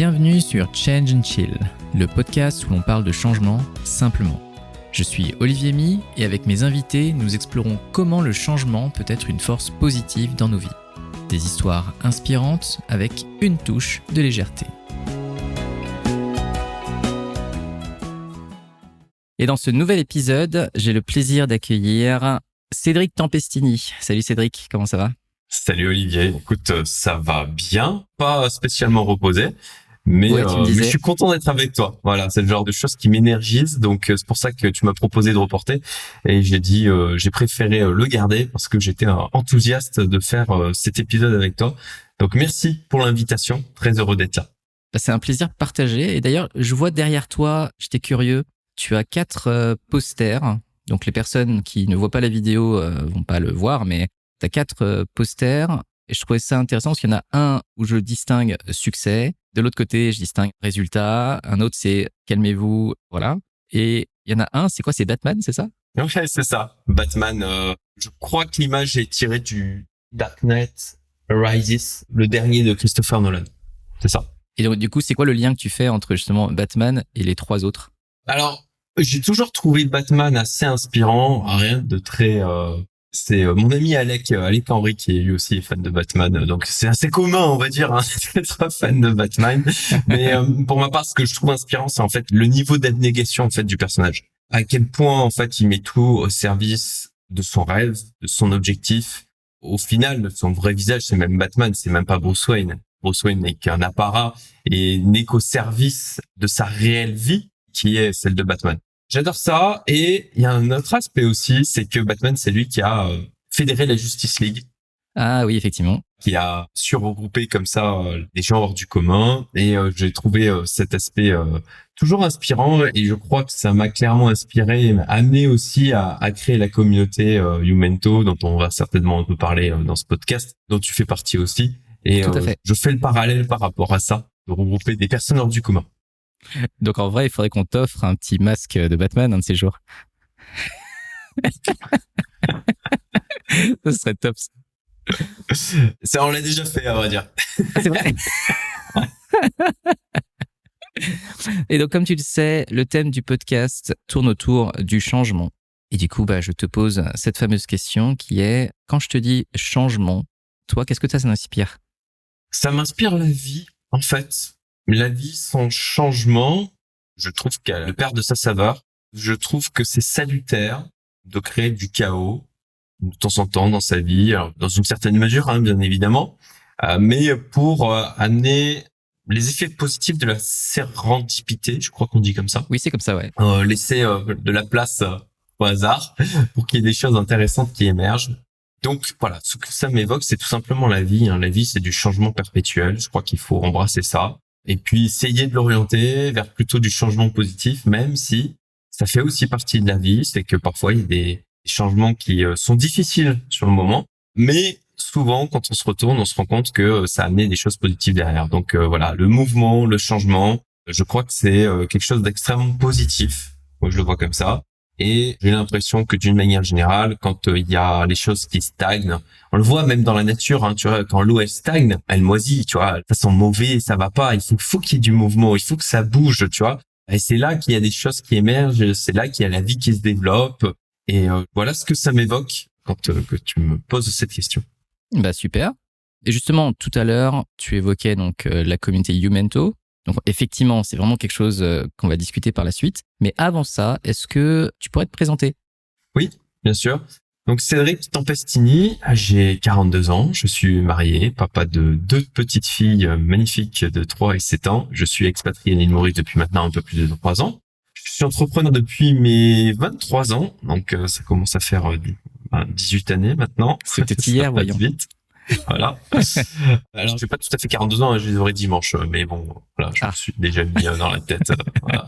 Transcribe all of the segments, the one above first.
Bienvenue sur Change and Chill, le podcast où l'on parle de changement simplement. Je suis Olivier My et avec mes invités, nous explorons comment le changement peut être une force positive dans nos vies. Des histoires inspirantes avec une touche de légèreté. Et dans ce nouvel épisode, j'ai le plaisir d'accueillir Cédric Tempestini. Salut Cédric, comment ça va ? Salut Olivier, écoute, ça va bien, pas spécialement reposé, mais je suis content d'être avec toi. Voilà, c'est le genre de choses qui m'énergise, donc c'est pour ça que tu m'as proposé de reporter et j'ai préféré le garder parce que j'étais enthousiaste de faire cet épisode avec toi. Donc merci pour l'invitation, très heureux d'être là. C'est un plaisir partagé et d'ailleurs, je vois derrière toi, j'étais curieux, tu as 4 posters, donc les personnes qui ne voient pas la vidéo vont pas le voir, mais tu as 4 posters et je trouvais ça intéressant parce qu'il y en a un où je distingue succès, de l'autre côté je distingue résultat, un autre c'est calmez-vous, voilà. Et il y en a un, c'est quoi ? C'est Batman, c'est ça ? Ok, c'est ça. Batman, je crois que l'image est tirée du Dark Knight Rises, le dernier de Christopher Nolan. C'est ça. Et donc du coup, c'est quoi le lien que tu fais entre justement Batman et les 3 autres ? Alors, j'ai toujours trouvé Batman assez inspirant, rien de très... C'est mon ami Alec Henry qui est lui aussi fan de Batman, donc c'est assez commun, on va dire, d'être fan de Batman. Mais pour ma part, ce que je trouve inspirant, c'est en fait le niveau d'abnégation en fait du personnage. À quel point en fait il met tout au service de son rêve, de son objectif. Au final, son vrai visage, c'est même Batman, c'est même pas Bruce Wayne. Bruce Wayne n'est qu'un apparat et n'est qu'au service de sa réelle vie, qui est celle de Batman. J'adore ça. Et il y a un autre aspect aussi, c'est que Batman, c'est lui qui a fédéré la Justice League. Ah oui, effectivement. Qui a su regrouper comme ça des gens hors du commun. Et j'ai trouvé cet aspect toujours inspirant. Et je crois que ça m'a clairement inspiré, amené aussi à créer la communauté Youmento, dont on va certainement un peu parler dans ce podcast, dont tu fais partie aussi. Et tout à fait. Je fais le parallèle par rapport à ça, de regrouper des personnes hors du commun. Donc en vrai, il faudrait qu'on t'offre un petit masque de Batman un de ces jours. Ce serait top. Ça, on l'a déjà fait, à vrai dire. C'est vrai. Et donc, comme tu le sais, le thème du podcast tourne autour du changement. Et du coup, je te pose cette fameuse question qui est, quand je te dis changement, toi, qu'est-ce que ça t'inspire ? Ça m'inspire la vie, en fait. La vie sans changement, je trouve qu'elle perd de sa saveur. Je trouve que c'est salutaire de créer du chaos de temps en temps dans sa vie, alors, dans une certaine mesure, bien évidemment, mais pour amener les effets positifs de la sérendipité, je crois qu'on dit comme ça. Oui, c'est comme ça, ouais. Laisser de la place au hasard pour qu'il y ait des choses intéressantes qui émergent. Donc voilà, ce que ça m'évoque, c'est tout simplement la vie. La vie, c'est du changement perpétuel. Je crois qu'il faut embrasser ça. Et puis essayer de l'orienter vers plutôt du changement positif, même si ça fait aussi partie de la vie. C'est que parfois, il y a des changements qui sont difficiles sur le moment. Mais souvent, quand on se retourne, on se rend compte que ça a amené des choses positives derrière. Donc voilà, le mouvement, le changement, je crois que c'est quelque chose d'extrêmement positif. Moi, je le vois comme ça. Et j'ai l'impression que d'une manière générale, quand il y a les choses qui stagnent, on le voit même dans la nature, tu vois, quand l'eau elle stagne, elle moisit, tu vois, ça sent mauvais, ça va pas, il faut qu'il y ait du mouvement, il faut que ça bouge, tu vois. Et c'est là qu'il y a des choses qui émergent, c'est là qu'il y a la vie qui se développe. Et voilà ce que ça m'évoque quand que tu me poses cette question. Super. Et justement, tout à l'heure, tu évoquais donc la communauté Youmento. Donc effectivement, c'est vraiment quelque chose qu'on va discuter par la suite. Mais avant ça, est-ce que tu pourrais te présenter ? Oui, bien sûr. Donc Cédric Tempestini, j'ai 42 ans, je suis marié, papa de 2 petites filles magnifiques de 3 et 7 ans. Je suis expatrié à l'île Maurice depuis maintenant un peu plus de 3 ans. Je suis entrepreneur depuis mes 23 ans, donc ça commence à faire 18 années maintenant. C'était hier, voyons. Vite. Voilà. Alors, j'ai pas tout à fait 42 ans, je les aurai dimanche, mais bon, voilà, je me suis déjà mis dans la tête. Voilà.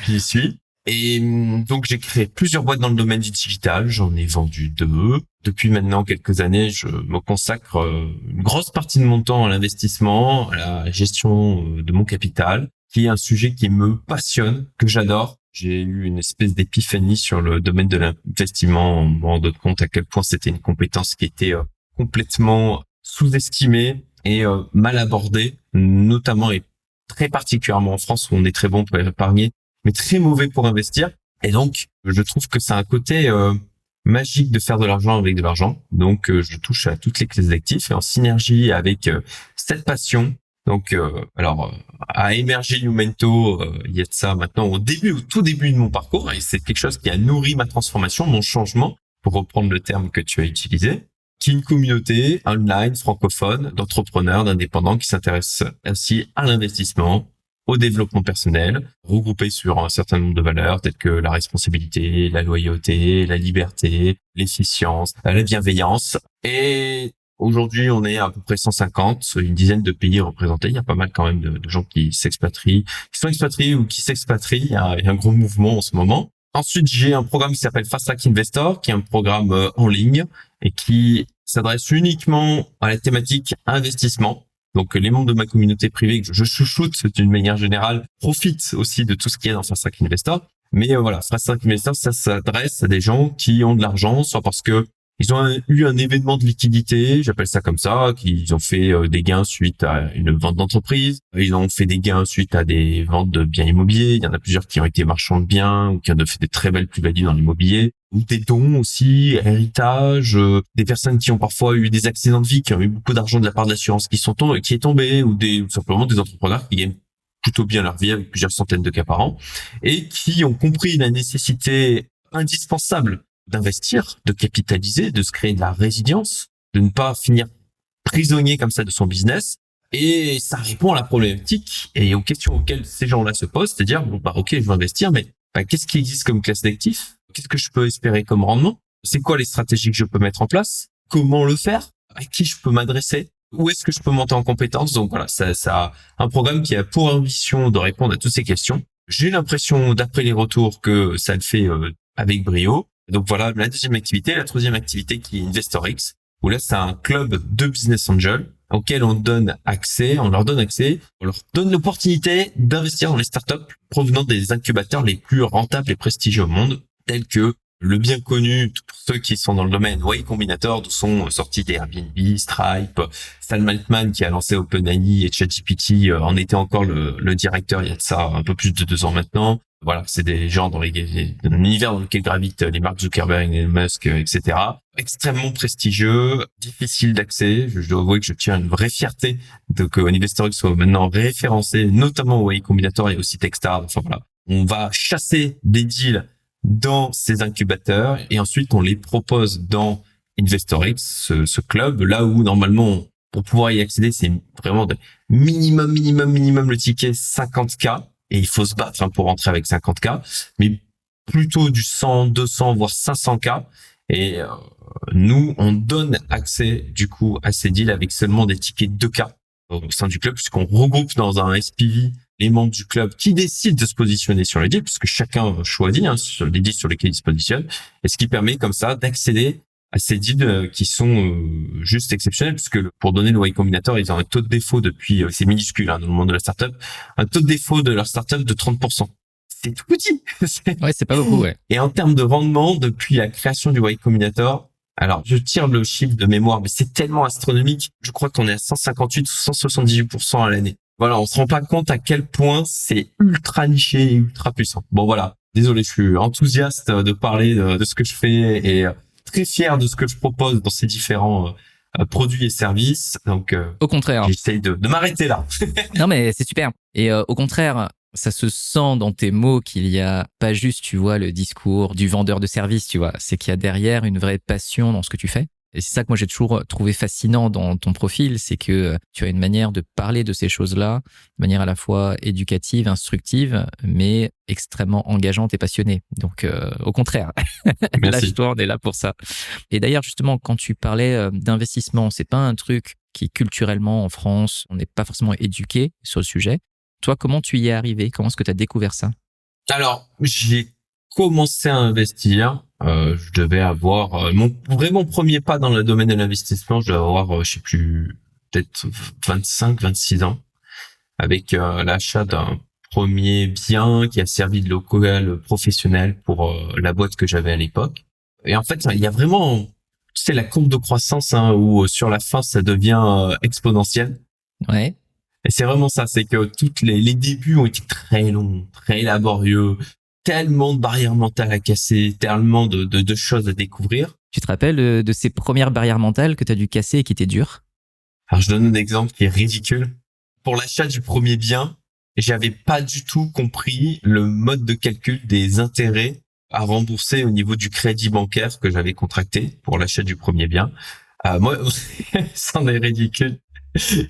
J'y suis. Et donc, j'ai créé plusieurs boîtes dans le domaine du digital. J'en ai vendu 2. Depuis maintenant quelques années, je me consacre une grosse partie de mon temps à l'investissement, à la gestion de mon capital, qui est un sujet qui me passionne, que j'adore. J'ai eu une espèce d'épiphanie sur le domaine de l'investissement en me rendant compte à quel point c'était une compétence qui était complètement sous-estimée et mal abordée, notamment et très particulièrement en France où on est très bon pour épargner, mais très mauvais pour investir. Et donc, je trouve que c'est un côté magique de faire de l'argent avec de l'argent. Donc, je touche à toutes les classes d'actifs et en synergie avec cette passion. Donc, à émerger Youmento, il y a de ça maintenant au tout début de mon parcours, et c'est quelque chose qui a nourri ma transformation, mon changement, pour reprendre le terme que tu as utilisé, qui est une communauté online francophone d'entrepreneurs, d'indépendants qui s'intéressent ainsi à l'investissement, au développement personnel, regroupés sur un certain nombre de valeurs telles que la responsabilité, la loyauté, la liberté, l'efficience, la bienveillance. Et aujourd'hui, on est à peu près 150, une dizaine de pays représentés. Il y a pas mal quand même de gens qui s'expatrient, qui sont expatriés ou qui s'expatrient. Il y a un gros mouvement en ce moment. Ensuite, j'ai un programme qui s'appelle Fast Track Investor, qui est un programme en ligne et qui s'adresse uniquement à la thématique investissement. Donc, les membres de ma communauté privée que je chouchoute d'une manière générale profitent aussi de tout ce qu'il y a dans Fast Track Investor. Mais voilà, Fast Track Investor, ça s'adresse à des gens qui ont de l'argent, soit parce que ils ont eu un événement de liquidité, j'appelle ça comme ça, qu'ils ont fait des gains suite à une vente d'entreprise, ils ont fait des gains suite à des ventes de biens immobiliers, il y en a plusieurs qui ont été marchands de biens ou qui ont fait des très belles plus-values dans l'immobilier, ou des dons aussi, héritage, des personnes qui ont parfois eu des accidents de vie, qui ont eu beaucoup d'argent de la part de l'assurance qui est tombé, ou simplement des entrepreneurs qui gagnent plutôt bien leur vie avec plusieurs centaines de cas par an, et qui ont compris la nécessité indispensable d'investir, de capitaliser, de se créer de la résilience, de ne pas finir prisonnier comme ça de son business. Et ça répond à la problématique et aux questions auxquelles ces gens-là se posent, c'est-à-dire, ok, je veux investir, mais qu'est-ce qui existe comme classe d'actifs? Qu'est-ce que je peux espérer comme rendement? C'est quoi les stratégies que je peux mettre en place? Comment le faire? À qui je peux m'adresser? Où est-ce que je peux monter en compétences? Donc voilà, ça a un programme qui a pour ambition de répondre à toutes ces questions. J'ai l'impression, d'après les retours, que ça le fait avec brio. Donc voilà, la deuxième activité. La troisième activité qui est InvestorX, où là, c'est un club de business angels auquel on leur donne accès, on leur donne l'opportunité d'investir dans les startups provenant des incubateurs les plus rentables et prestigieux au monde, tels que le bien connu, pour ceux qui sont dans le domaine, Y Combinator, d'où sont sortis des Airbnb, Stripe, Sam Altman qui a lancé OpenAI et ChatGPT en était encore le directeur il y a de ça un peu plus de 2 ans maintenant. Voilà, c'est des gens dans l'univers dans lequel gravitent les Mark Zuckerberg, Elon Musk, etc. Extrêmement prestigieux, difficile d'accès. Je dois avouer que je tiens à une vraie fierté de que InvestorX soit maintenant référencé, notamment au Y Combinator et aussi Techstars. Enfin voilà, on va chasser des deals dans ces incubateurs et ensuite on les propose dans InvestorX, ce club, là où normalement pour pouvoir y accéder, c'est vraiment de minimum le ticket 50K. Et il faut se battre pour rentrer avec 50K, mais plutôt du 100, 200, voire 500K. Et nous, on donne accès du coup à ces deals avec seulement des tickets 2K au sein du club, puisqu'on regroupe dans un SPV les membres du club qui décident de se positionner sur les deals, puisque chacun choisit sur les deals sur lesquels il se positionne, et ce qui permet comme ça d'accéder à ces deals qui sont juste exceptionnels, puisque pour donner le Y Combinator, ils ont un taux de défaut depuis, c'est minuscule dans le monde de la startup, un taux de défaut de leur startup de 30%. C'est tout petit. Ouais, c'est pas beaucoup, ouais. Et en termes de rendement, depuis la création du Y Combinator, alors je tire le chiffre de mémoire, mais c'est tellement astronomique, je crois qu'on est à 158 ou 178% à l'année. Voilà, on se rend pas compte à quel point c'est ultra niché et ultra puissant. Bon voilà, désolé, je suis enthousiaste de parler de ce que je fais et très fier de ce que je propose dans ces différents produits et services. Donc, au contraire, j'essaye de m'arrêter là. Non, mais c'est super. Et au contraire, ça se sent dans tes mots qu'il y a pas juste, tu vois, le discours du vendeur de service, tu vois. C'est qu'il y a derrière une vraie passion dans ce que tu fais. Et c'est ça que moi j'ai toujours trouvé fascinant dans ton profil, c'est que tu as une manière de parler de ces choses-là, de manière à la fois éducative, instructive, mais extrêmement engageante et passionnée. Donc au contraire, lâche-toi, on est là pour ça. Et d'ailleurs justement, quand tu parlais d'investissement, c'est pas un truc qui culturellement en France, on n'est pas forcément éduqué sur le sujet. Toi, comment tu y es arrivé? Comment est-ce que tu as découvert ça? Alors, j'ai commencé à investir. Je devais avoir mon premier pas dans le domaine de l'investissement. Je devais avoir, je sais plus, peut-être 25, 26 ans, avec l'achat d'un premier bien qui a servi de local professionnel pour la boîte que j'avais à l'époque. Et en fait, il y a vraiment, tu sais, la courbe de croissance où sur la fin ça devient exponentiel. Ouais. Et c'est vraiment ça, c'est que toutes les débuts ont été très longs, très laborieux, tellement de barrières mentales à casser, tellement de choses à découvrir. Tu te rappelles de ces premières barrières mentales que tu as dû casser et qui étaient dures? Alors, je donne un exemple qui est ridicule. Pour l'achat du premier bien, j'avais pas du tout compris le mode de calcul des intérêts à rembourser au niveau du crédit bancaire que j'avais contracté pour l'achat du premier bien. Moi, c'en est ridicule.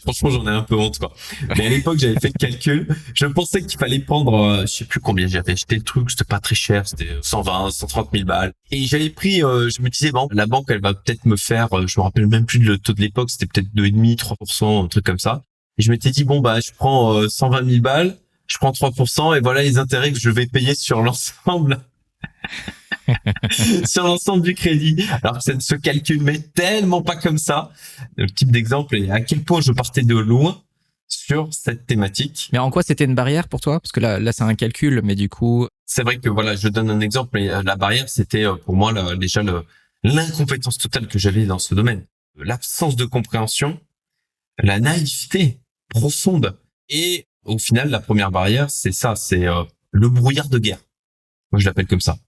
Franchement, j'en ai un peu honte, quoi. Mais à l'époque, j'avais fait le calcul. Je pensais qu'il fallait prendre, je sais plus combien j'avais acheté le truc. C'était pas très cher. C'était 120, 130 000 balles. Et j'avais pris, je me disais, bon, la banque, elle va peut-être me faire, je me rappelle même plus le taux de l'époque. C'était peut-être 2,5, 3%, un truc comme ça. Et je m'étais dit, bon, bah, je prends 120 000 balles. Je prends 3% et voilà les intérêts que je vais payer sur l'ensemble. Sur l'ensemble du crédit. Alors que ça ne se calcule mais tellement pas comme ça. Le type d'exemple est à quel point je partais de loin sur cette thématique. Mais en quoi c'était une barrière pour toi? Parce que là, c'est un calcul, mais du coup... C'est vrai que voilà, je donne un exemple, mais la barrière, c'était pour moi déjà l'incompétence totale que j'avais dans ce domaine. L'absence de compréhension, la naïveté profonde. Et au final, la première barrière, c'est ça, c'est le brouillard de guerre. Moi, je l'appelle comme ça.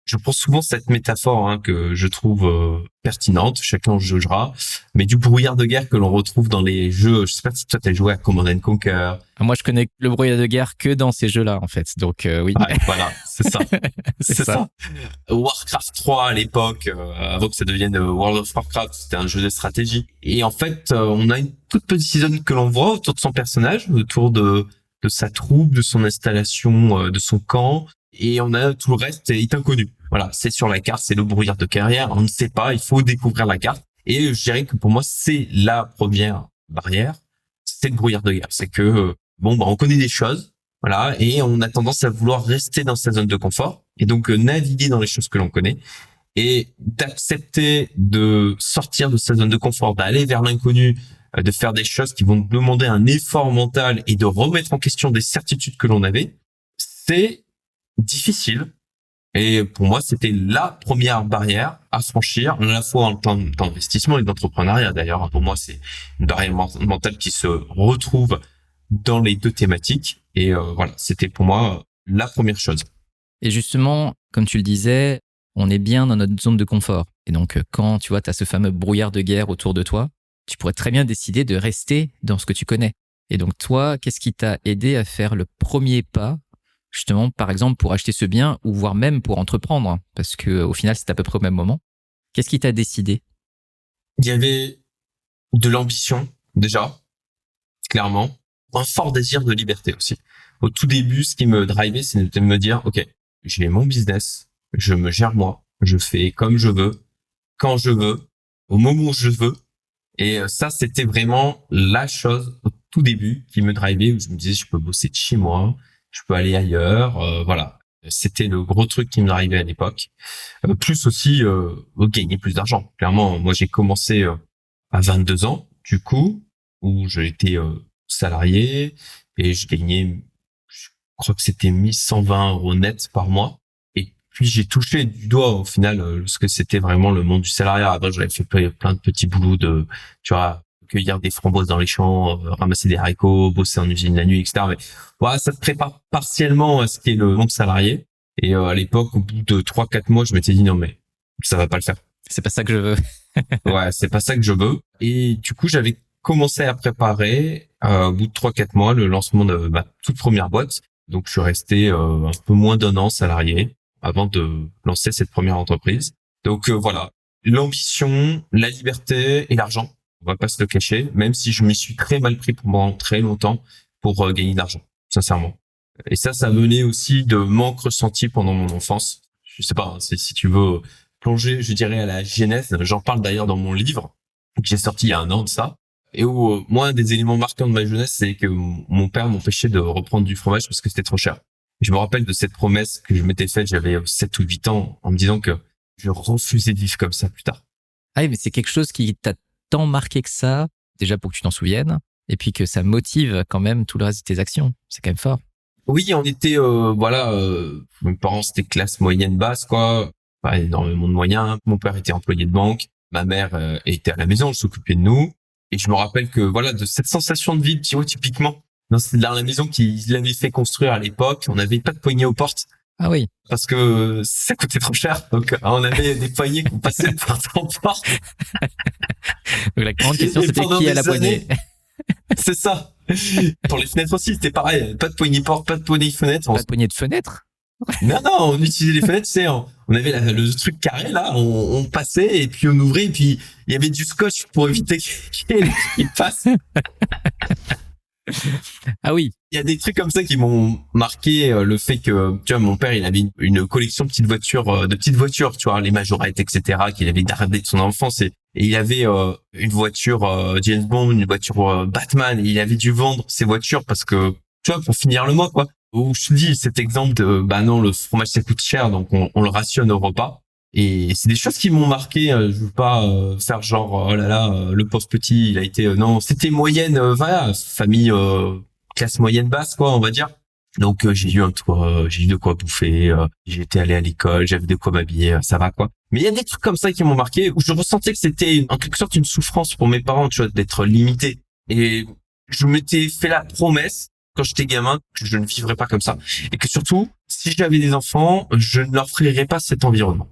Je prends souvent cette métaphore que je trouve pertinente, chacun jugera, mais du brouillard de guerre que l'on retrouve dans les jeux. Je sais pas si toi t'as joué à Command and Conquer. Moi, je connais le brouillard de guerre que dans ces jeux-là, en fait. Donc oui. Ouais, voilà, c'est ça. C'est ça. Warcraft 3 à l'époque, avant que ça devienne World of Warcraft, c'était un jeu de stratégie. Et en fait, on a une toute petite zone que l'on voit autour de son personnage, autour de sa troupe, de son installation, de son camp. Et on a tout le reste est inconnu. Voilà, c'est sur la carte, c'est le brouillard de carrière. On ne sait pas, il faut découvrir la carte. Et je dirais que pour moi, c'est la première barrière, c'est le brouillard de guerre. C'est que on connaît des choses, voilà, et on a tendance à vouloir rester dans sa zone de confort et donc naviguer dans les choses que l'on connaît et d'accepter de sortir de sa zone de confort, d'aller vers l'inconnu, de faire des choses qui vont demander un effort mental et de remettre en question des certitudes que l'on avait. C'est difficile. Et pour moi, c'était la première barrière à franchir, à la fois en temps d'investissement et d'entrepreneuriat. D'ailleurs, pour moi, c'est une barrière mentale qui se retrouve dans les deux thématiques. Et voilà, c'était pour moi la première chose. Et justement, comme tu le disais, on est bien dans notre zone de confort. Et donc, quand tu vois, tu as ce fameux brouillard de guerre autour de toi, tu pourrais très bien décider de rester dans ce que tu connais. Et donc, toi, qu'est-ce qui t'a aidé à faire le premier pas, justement, par exemple, pour acheter ce bien ou voire même pour entreprendre? Parce que au final, c'est à peu près au même moment. Qu'est-ce qui t'a décidé? Il y avait de l'ambition, déjà, clairement. Un fort désir de liberté aussi. Au tout début, ce qui me drivait, c'est de me dire, OK, j'ai mon business, je me gère moi, je fais comme je veux, quand je veux, au moment où je veux. Et ça, c'était vraiment la chose au tout début qui me drivait, où je me disais, je peux bosser de chez moi, je peux aller ailleurs, voilà. C'était le gros truc qui me drivait à l'époque. Plus aussi gagner plus d'argent. Clairement, moi j'ai commencé à 22 ans, du coup, où j'étais salarié et je gagnais, je crois que c'était 1120 € net par mois. Et puis j'ai touché du doigt au final ce que c'était vraiment le monde du salariat. Avant, j'avais fait plein de petits boulots de, tu vois, cueillir des framboises dans les champs, ramasser des haricots, bosser en usine la nuit, etc. Mais voilà, ça te prépare partiellement à ce qui est le monde salarié. Et à l'époque, au bout de 3-4 mois, je m'étais dit non mais ça va pas le faire. C'est pas ça que je veux. Ouais, c'est pas ça que je veux. Et du coup, j'avais commencé à préparer au bout de 3-4 mois le lancement de ma toute première boîte. Donc je suis resté un peu moins d'un an salarié avant de lancer cette première entreprise. Donc voilà, l'ambition, la liberté et l'argent. On va pas se le cacher, même si je m'y suis très mal pris pendant très longtemps pour gagner de l'argent, sincèrement. Et ça venait aussi de manques ressentis pendant mon enfance. Je sais pas, si tu veux plonger, je dirais, à la genèse. J'en parle d'ailleurs dans mon livre, que j'ai sorti il y a un an de ça. Et où, moi, un des éléments marquants de ma jeunesse, c'est que mon père m'empêchait de reprendre du fromage parce que c'était trop cher. Je me rappelle de cette promesse que je m'étais faite, j'avais 7 ou 8 ans, en me disant que je refusais de vivre comme ça plus tard. Ah oui, mais c'est quelque chose qui t'a tant marqué que ça, déjà pour que tu t'en souviennes, et puis que ça motive quand même tout le reste de tes actions. C'est quand même fort. Oui, on était, mes parents, c'était classe moyenne basse, quoi. Pas énormément de moyens. Mon père était employé de banque. Ma mère était à la maison, elle s'occupait de nous. Et je me rappelle que voilà, de cette sensation de vide, tu vois, typiquement, dans la maison qu'il avait fait construire à l'époque, on n'avait pas de poignée aux portes Ah oui. parce que ça coûtait trop cher. Donc on avait des poignées qu'on passait de porte en porte. Donc la grande question, Et c'était pendant qui a la des années, poignée? c'est ça. Pour les fenêtres aussi, c'était pareil. Pas de poignée porte, pas de poignée fenêtre. Pas de poignée de fenêtre? Non, non, on utilisait les fenêtres, tu sais, on avait le truc carré, là, on passait, et puis on ouvrait, et puis il y avait du scotch pour éviter qu'il passe. Ah oui. Il y a des trucs comme ça qui m'ont marqué, le fait que, tu vois, mon père, il avait une collection de petites voitures, tu vois, les majorettes, etc., qu'il avait gardé de son enfance, et il avait une voiture James Bond, une voiture Batman, et il avait dû vendre ses voitures parce que, tu vois, pour finir le mois, quoi. Où je te dis cet exemple de, bah non, le fromage ça coûte cher, donc on le rationne au repas. Et c'est des choses qui m'ont marqué. Je veux pas faire genre oh là là, le pauvre petit, il a été non, c'était moyenne, voilà, famille classe moyenne basse quoi, on va dire. Donc j'ai eu un toit, j'ai eu de quoi bouffer, j'étais allé à l'école, j'avais de quoi m'habiller, ça va quoi. Mais il y a des trucs comme ça qui m'ont marqué où je ressentais que c'était en quelque sorte une souffrance pour mes parents, tu vois, d'être limité. Et je m'étais fait la promesse quand j'étais gamin que je ne vivrais pas comme ça et que surtout si j'avais des enfants, je ne leur offrirais pas cet environnement.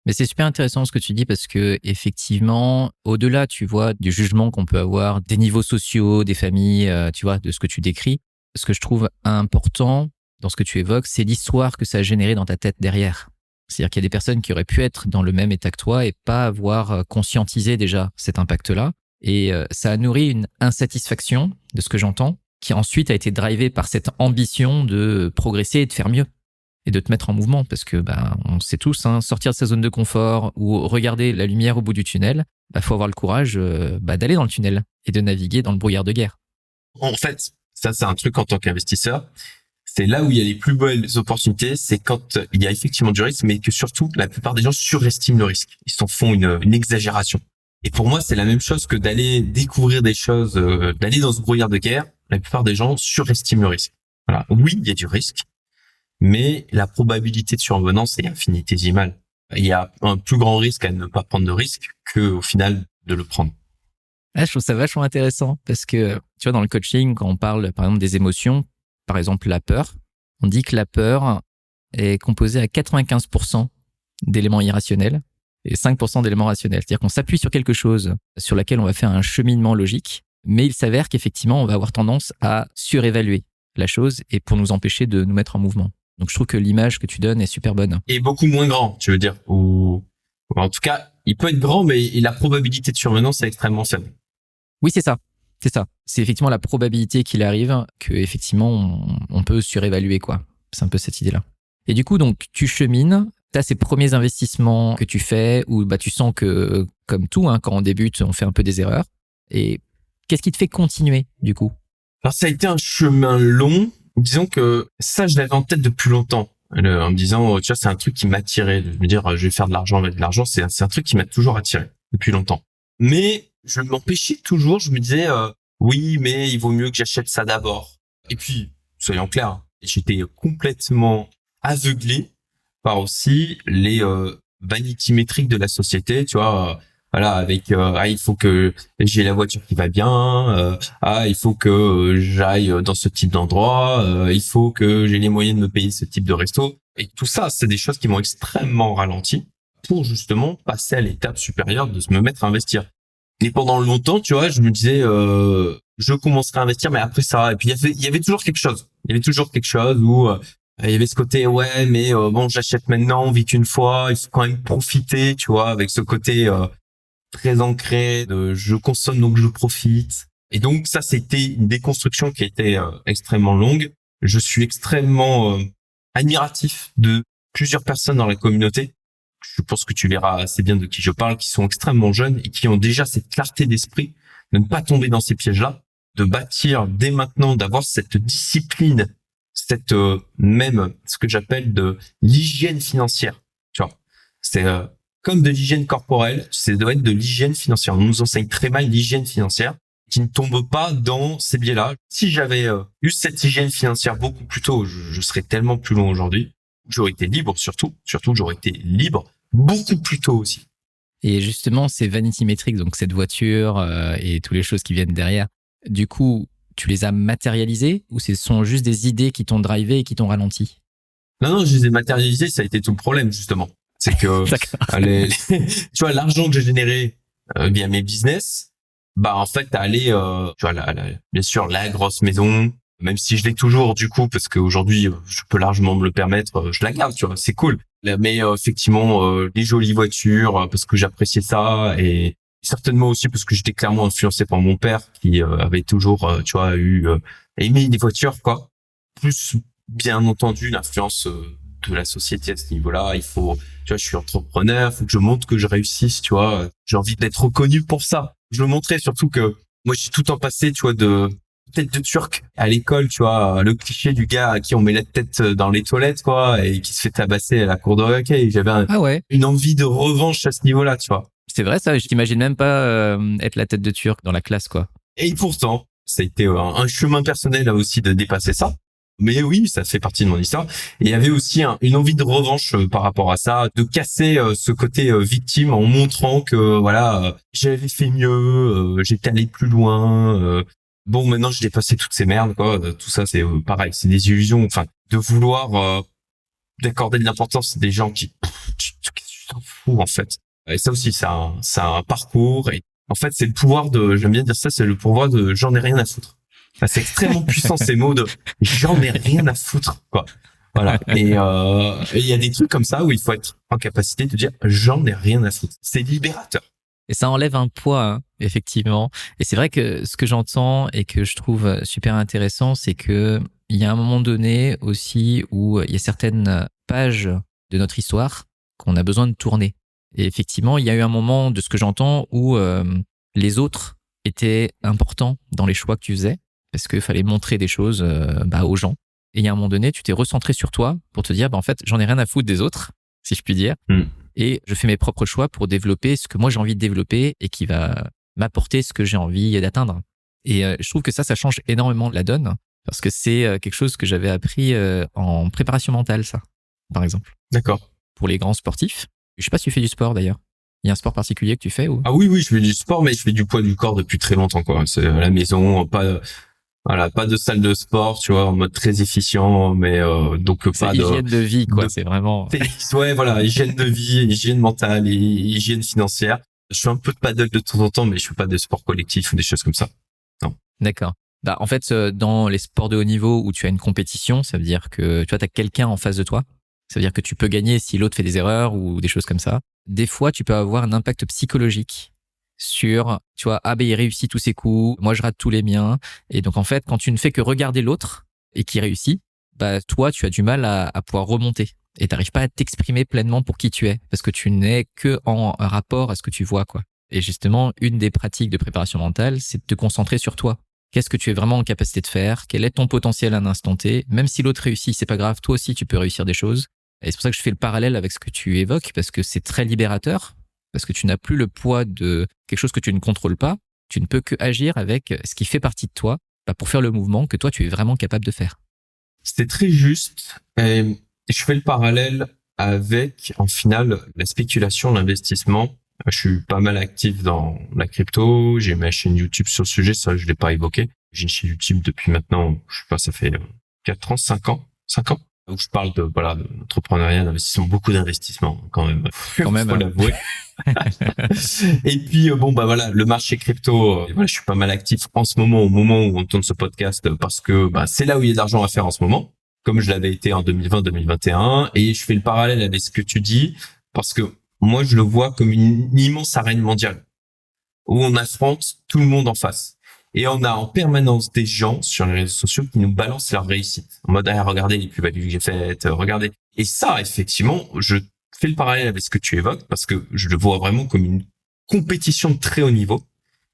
Mais c'est super intéressant ce que tu dis parce que effectivement, au-delà, tu vois, du jugement qu'on peut avoir des niveaux sociaux, des familles, tu vois, de ce que tu décris, ce que je trouve important dans ce que tu évoques, c'est l'histoire que ça a généré dans ta tête derrière. C'est-à-dire qu'il y a des personnes qui auraient pu être dans le même état que toi et pas avoir conscientisé déjà cet impact-là. Et ça a nourri une insatisfaction, de ce que j'entends, qui ensuite a été drivée par cette ambition de progresser et de faire mieux et de te mettre en mouvement parce que bah, on sait tous, hein, sortir de sa zone de confort ou regarder la lumière au bout du tunnel, bah, faut avoir le courage d'aller dans le tunnel et de naviguer dans le brouillard de guerre. En fait, ça c'est un truc en tant qu'investisseur, c'est là où il y a les plus belles opportunités, c'est quand il y a effectivement du risque, mais que surtout la plupart des gens surestiment le risque. Ils s'en font une exagération. Et pour moi, c'est la même chose que d'aller découvrir des choses, d'aller dans ce brouillard de guerre. La plupart des gens surestiment le risque. Voilà. Oui, il y a du risque, mais la probabilité de survenance est infinitésimale. Il y a un plus grand risque à ne pas prendre de risque que, au final, de le prendre. Ah, je trouve ça vachement intéressant parce que, tu vois, dans le coaching, quand on parle, par exemple, des émotions, par exemple, la peur, on dit que la peur est composée à 95% d'éléments irrationnels et 5% d'éléments rationnels. C'est-à-dire qu'on s'appuie sur quelque chose sur laquelle on va faire un cheminement logique, mais il s'avère qu'effectivement, on va avoir tendance à surévaluer la chose et pour nous empêcher de nous mettre en mouvement. Donc, je trouve que l'image que tu donnes est super bonne. Et beaucoup moins grand, tu veux dire, ou en tout cas, il peut être grand, mais la probabilité de survenance est extrêmement faible. Oui, c'est ça. C'est ça. C'est effectivement la probabilité qu'il arrive que effectivement on peut surévaluer quoi. C'est un peu cette idée-là. Et du coup, donc, tu chemines, tu as ces premiers investissements que tu fais où bah, tu sens que, comme tout, hein, quand on débute, on fait un peu des erreurs. Et qu'est-ce qui te fait continuer, du coup? Alors, ça a été un chemin long. Disons que ça, je l'avais en tête depuis longtemps. En me disant, tu vois, c'est un truc qui m'attirait. De me dire, je vais faire de l'argent avec de l'argent. C'est un truc qui m'a toujours attiré depuis longtemps. Mais je m'empêchais toujours. Je me disais, oui, mais il vaut mieux que j'achète ça d'abord. Et puis, soyons clairs, j'étais complètement aveuglé par aussi les vanity métriques de la société, tu vois. Voilà, avec il faut que j'ai la voiture qui va bien, il faut que j'aille dans ce type d'endroit, il faut que j'ai les moyens de me payer ce type de resto. Et tout ça, c'est des choses qui m'ont extrêmement ralenti pour justement passer à l'étape supérieure de me mettre à investir. Et pendant longtemps, tu vois, je me disais, je commencerai à investir, mais après ça. Et puis il y avait toujours quelque chose. Il y avait toujours quelque chose où il y avait ce côté, ouais, mais bon, j'achète maintenant, on vit qu'une fois, il faut quand même profiter, tu vois, avec ce côté très ancré de je consomme donc je profite. Et donc ça, c'était une déconstruction qui a été extrêmement longue. Je suis extrêmement admiratif de plusieurs personnes dans la communauté. Je pense que tu verras assez bien de qui je parle, qui sont extrêmement jeunes et qui ont déjà cette clarté d'esprit de ne pas tomber dans ces pièges-là, de bâtir dès maintenant, d'avoir cette discipline, cette même ce que j'appelle de l'hygiène financière. Tu vois, c'est comme de l'hygiène corporelle, ça doit être de l'hygiène financière. On nous enseigne très mal l'hygiène financière, qui ne tombe pas dans ces biais-là. Si j'avais eu cette hygiène financière beaucoup plus tôt, je serais tellement plus loin aujourd'hui. J'aurais été libre, surtout j'aurais été libre beaucoup plus tôt aussi. Et justement, c'est Vanity Metrics, donc cette voiture et toutes les choses qui viennent derrière. Du coup, tu les as matérialisées ou ce sont juste des idées qui t'ont drivé et qui t'ont ralenti? Non, je les ai matérialisés, ça a été tout le problème, justement. C'est que, D'accord. tu vois, l'argent que j'ai généré via mes business, bah, en fait, tu vois, bien sûr, la grosse maison, même si je l'ai toujours, du coup, parce qu'aujourd'hui, je peux largement me le permettre, je la garde, tu vois, c'est cool. Mais effectivement, les jolies voitures, parce que j'appréciais ça, et certainement aussi parce que j'étais clairement influencé par mon père, qui avait toujours, tu vois, aimé les voitures, quoi. Plus bien entendu l'influence de la société à ce niveau-là. Il faut, tu vois, je suis entrepreneur, faut que je montre que je réussisse, tu vois. J'ai envie d'être reconnu pour ça. Je le montrais surtout que moi, j'ai tout le temps passé, tu vois, de tête de turc à l'école, tu vois, le cliché du gars à qui on met la tête dans les toilettes, quoi, et qui se fait tabasser à la cour de récré. J'avais Ah ouais, une envie de revanche à ce niveau-là, tu vois. c'est vrai ça. Je t'imagine même pas être la tête de Turc dans la classe, quoi. Et pourtant, ça a été un chemin personnel là aussi de dépasser ça. Mais oui, ça fait partie de mon histoire. Et il y avait aussi une envie de revanche par rapport à ça, de casser ce côté victime en montrant que voilà, j'avais fait mieux, j'étais allé plus loin. Bon, maintenant j'ai dépassé toutes ces merdes, quoi. Tout ça, c'est pareil, c'est des illusions. Enfin, de vouloir d'accorder de l'importance à des gens qui, tu t'en fous en fait. Et ça aussi, c'est un parcours. Et en fait, c'est le pouvoir de, j'aime bien dire ça, c'est le pouvoir de j'en ai rien à foutre. Enfin, c'est extrêmement puissant ces mots de j'en ai rien à foutre, quoi. Voilà. Et il y a des trucs comme ça où il faut être en capacité de dire j'en ai rien à foutre. C'est libérateur. Et ça enlève un poids, hein, effectivement. Et c'est vrai que ce que j'entends et que je trouve super intéressant, c'est que il y a un moment donné aussi où il y a certaines pages de notre histoire qu'on a besoin de tourner. Et effectivement, il y a eu un moment de ce que j'entends où les autres étaient importants dans les choix que tu faisais parce qu'il fallait montrer des choses aux gens. Et il y a un moment donné, tu t'es recentré sur toi pour te dire, en fait, j'en ai rien à foutre des autres, si je puis dire. Et je fais mes propres choix pour développer ce que moi j'ai envie de développer et qui va m'apporter ce que j'ai envie d'atteindre. Et je trouve que ça change énormément la donne parce que c'est quelque chose que j'avais appris en préparation mentale, ça, par exemple. D'accord. Pour les grands sportifs. Je sais pas si tu fais du sport d'ailleurs. Il y a un sport particulier que tu fais ou? Ah oui, je fais du sport, mais je fais du poids du corps depuis très longtemps, quoi. C'est à la maison, pas de salle de sport, tu vois, en mode très efficient, mais donc C'est pas hygiène de vie, quoi. de C'est vraiment. ouais, voilà, hygiène de vie, hygiène mentale et hygiène financière. Je fais un peu de paddle de temps en temps, mais je fais pas de sport collectif ou des choses comme ça. Non. D'accord. En fait, dans les sports de haut niveau où tu as une compétition, ça veut dire que tu vois, t'as quelqu'un en face de toi. Ça veut dire que tu peux gagner si l'autre fait des erreurs ou des choses comme ça. Des fois, tu peux avoir un impact psychologique sur, tu vois, il réussit tous ses coups, moi je rate tous les miens. Et donc en fait, quand tu ne fais que regarder l'autre et qui réussit, toi, tu as du mal à pouvoir remonter. Et t'arrives pas à t'exprimer pleinement pour qui tu es, parce que tu n'es que en rapport à ce que tu vois, quoi. Et justement, une des pratiques de préparation mentale, c'est de te concentrer sur toi. Qu'est-ce que tu es vraiment en capacité de faire? Quel est ton potentiel à un instant T? Même si l'autre réussit, c'est pas grave, toi aussi tu peux réussir des choses. Et c'est pour ça que je fais le parallèle avec ce que tu évoques, parce que c'est très libérateur, parce que tu n'as plus le poids de quelque chose que tu ne contrôles pas. Tu ne peux que agir avec ce qui fait partie de toi, pour faire le mouvement que toi tu es vraiment capable de faire. C'était très juste. Et je fais le parallèle avec, en final, la spéculation, l'investissement. Je suis pas mal actif dans la crypto. J'ai ma chaîne YouTube sur le sujet. Ça, je l'ai pas évoqué. J'ai une chaîne YouTube depuis maintenant, je sais pas, ça fait 4 ans, 5 ans. Où je parle d'entrepreneuriat, d'investissement, beaucoup d'investissement, quand même. Quand même. Faut l'avouer. Et puis voilà, le marché crypto, voilà, je suis pas mal actif en ce moment, au moment où on tourne ce podcast, parce que c'est là où il y a de l'argent à faire en ce moment, comme je l'avais été en 2020-2021, et je fais le parallèle avec ce que tu dis, parce que moi je le vois comme une immense arène mondiale où on affronte tout le monde en face. Et on a en permanence des gens sur les réseaux sociaux qui nous balancent leur réussite. En mode, regardez les plus-values que j'ai faites, regardez. Et ça, effectivement, je fais le parallèle avec ce que tu évoques parce que je le vois vraiment comme une compétition de très haut niveau.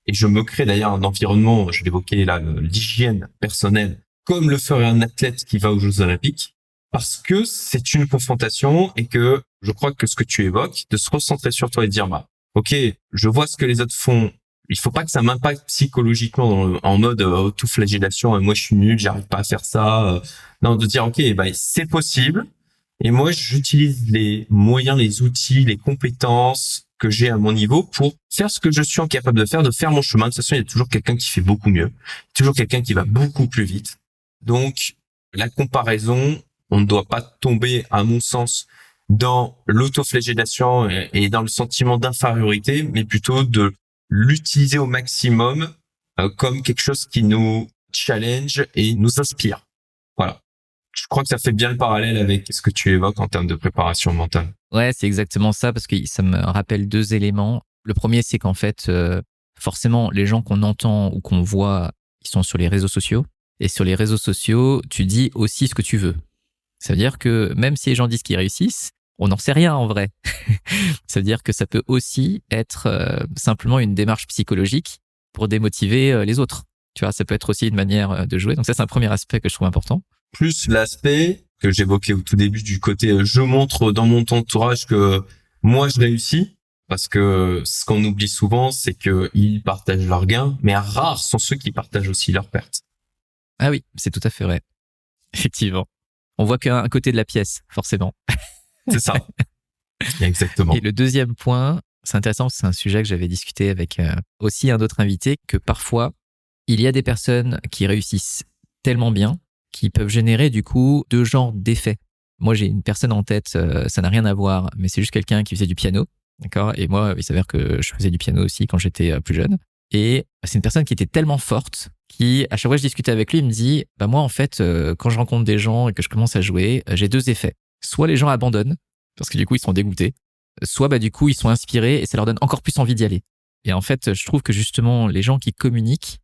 Et je me crée d'ailleurs un environnement, je l'évoquais là, l'hygiène personnelle, comme le ferait un athlète qui va aux Jeux Olympiques, parce que c'est une confrontation et que je crois que ce que tu évoques, de se recentrer sur toi et de dire, ok, je vois ce que les autres font. Il faut pas que ça m'impacte psychologiquement en mode auto-flagellation. Moi, je suis nul, j'arrive pas à faire ça. Non, de dire ok, c'est possible. Et moi, j'utilise les moyens, les outils, les compétences que j'ai à mon niveau pour faire ce que je suis capable de faire mon chemin. De toute façon, il y a toujours quelqu'un qui fait beaucoup mieux, toujours quelqu'un qui va beaucoup plus vite. Donc, la comparaison, on ne doit pas tomber, à mon sens, dans l'autoflagellation et dans le sentiment d'infériorité, mais plutôt de l'utiliser au maximum comme quelque chose qui nous challenge et nous inspire. Voilà. Je crois que ça fait bien le parallèle avec ce que tu évoques en termes de préparation mentale. Ouais, c'est exactement ça, parce que ça me rappelle deux éléments. Le premier, c'est qu'en fait, forcément, les gens qu'on entend ou qu'on voit, ils sont sur les réseaux sociaux. Et sur les réseaux sociaux, tu dis aussi ce que tu veux. Ça veut dire que même si les gens disent qu'ils réussissent, on n'en sait rien en vrai. Ça veut dire que ça peut aussi être simplement une démarche psychologique pour démotiver les autres. Tu vois, ça peut être aussi une manière de jouer. Donc ça, c'est un premier aspect que je trouve important. Plus l'aspect que j'évoquais au tout début du côté je montre dans mon entourage que moi je réussis, parce que ce qu'on oublie souvent, c'est que ils partagent leurs gains, mais rares sont ceux qui partagent aussi leurs pertes. Ah oui, c'est tout à fait vrai. Effectivement. On voit qu'un côté de la pièce, forcément. C'est ça. Exactement. Et le deuxième point, c'est intéressant, c'est un sujet que j'avais discuté avec aussi un autre invité, que parfois, il y a des personnes qui réussissent tellement bien qui peuvent générer du coup deux genres d'effets. Moi, j'ai une personne en tête, ça n'a rien à voir, mais c'est juste quelqu'un qui faisait du piano, d'accord ? Et moi, il s'avère que je faisais du piano aussi quand j'étais plus jeune. Et c'est une personne qui était tellement forte qui, à chaque fois que je discutais avec lui, il me dit « Bah moi, en fait, quand je rencontre des gens et que je commence à jouer, j'ai deux effets. Soit les gens abandonnent, parce que du coup, ils sont dégoûtés, soit bah du coup, ils sont inspirés et ça leur donne encore plus envie d'y aller. » Et en fait, je trouve que justement, les gens qui communiquent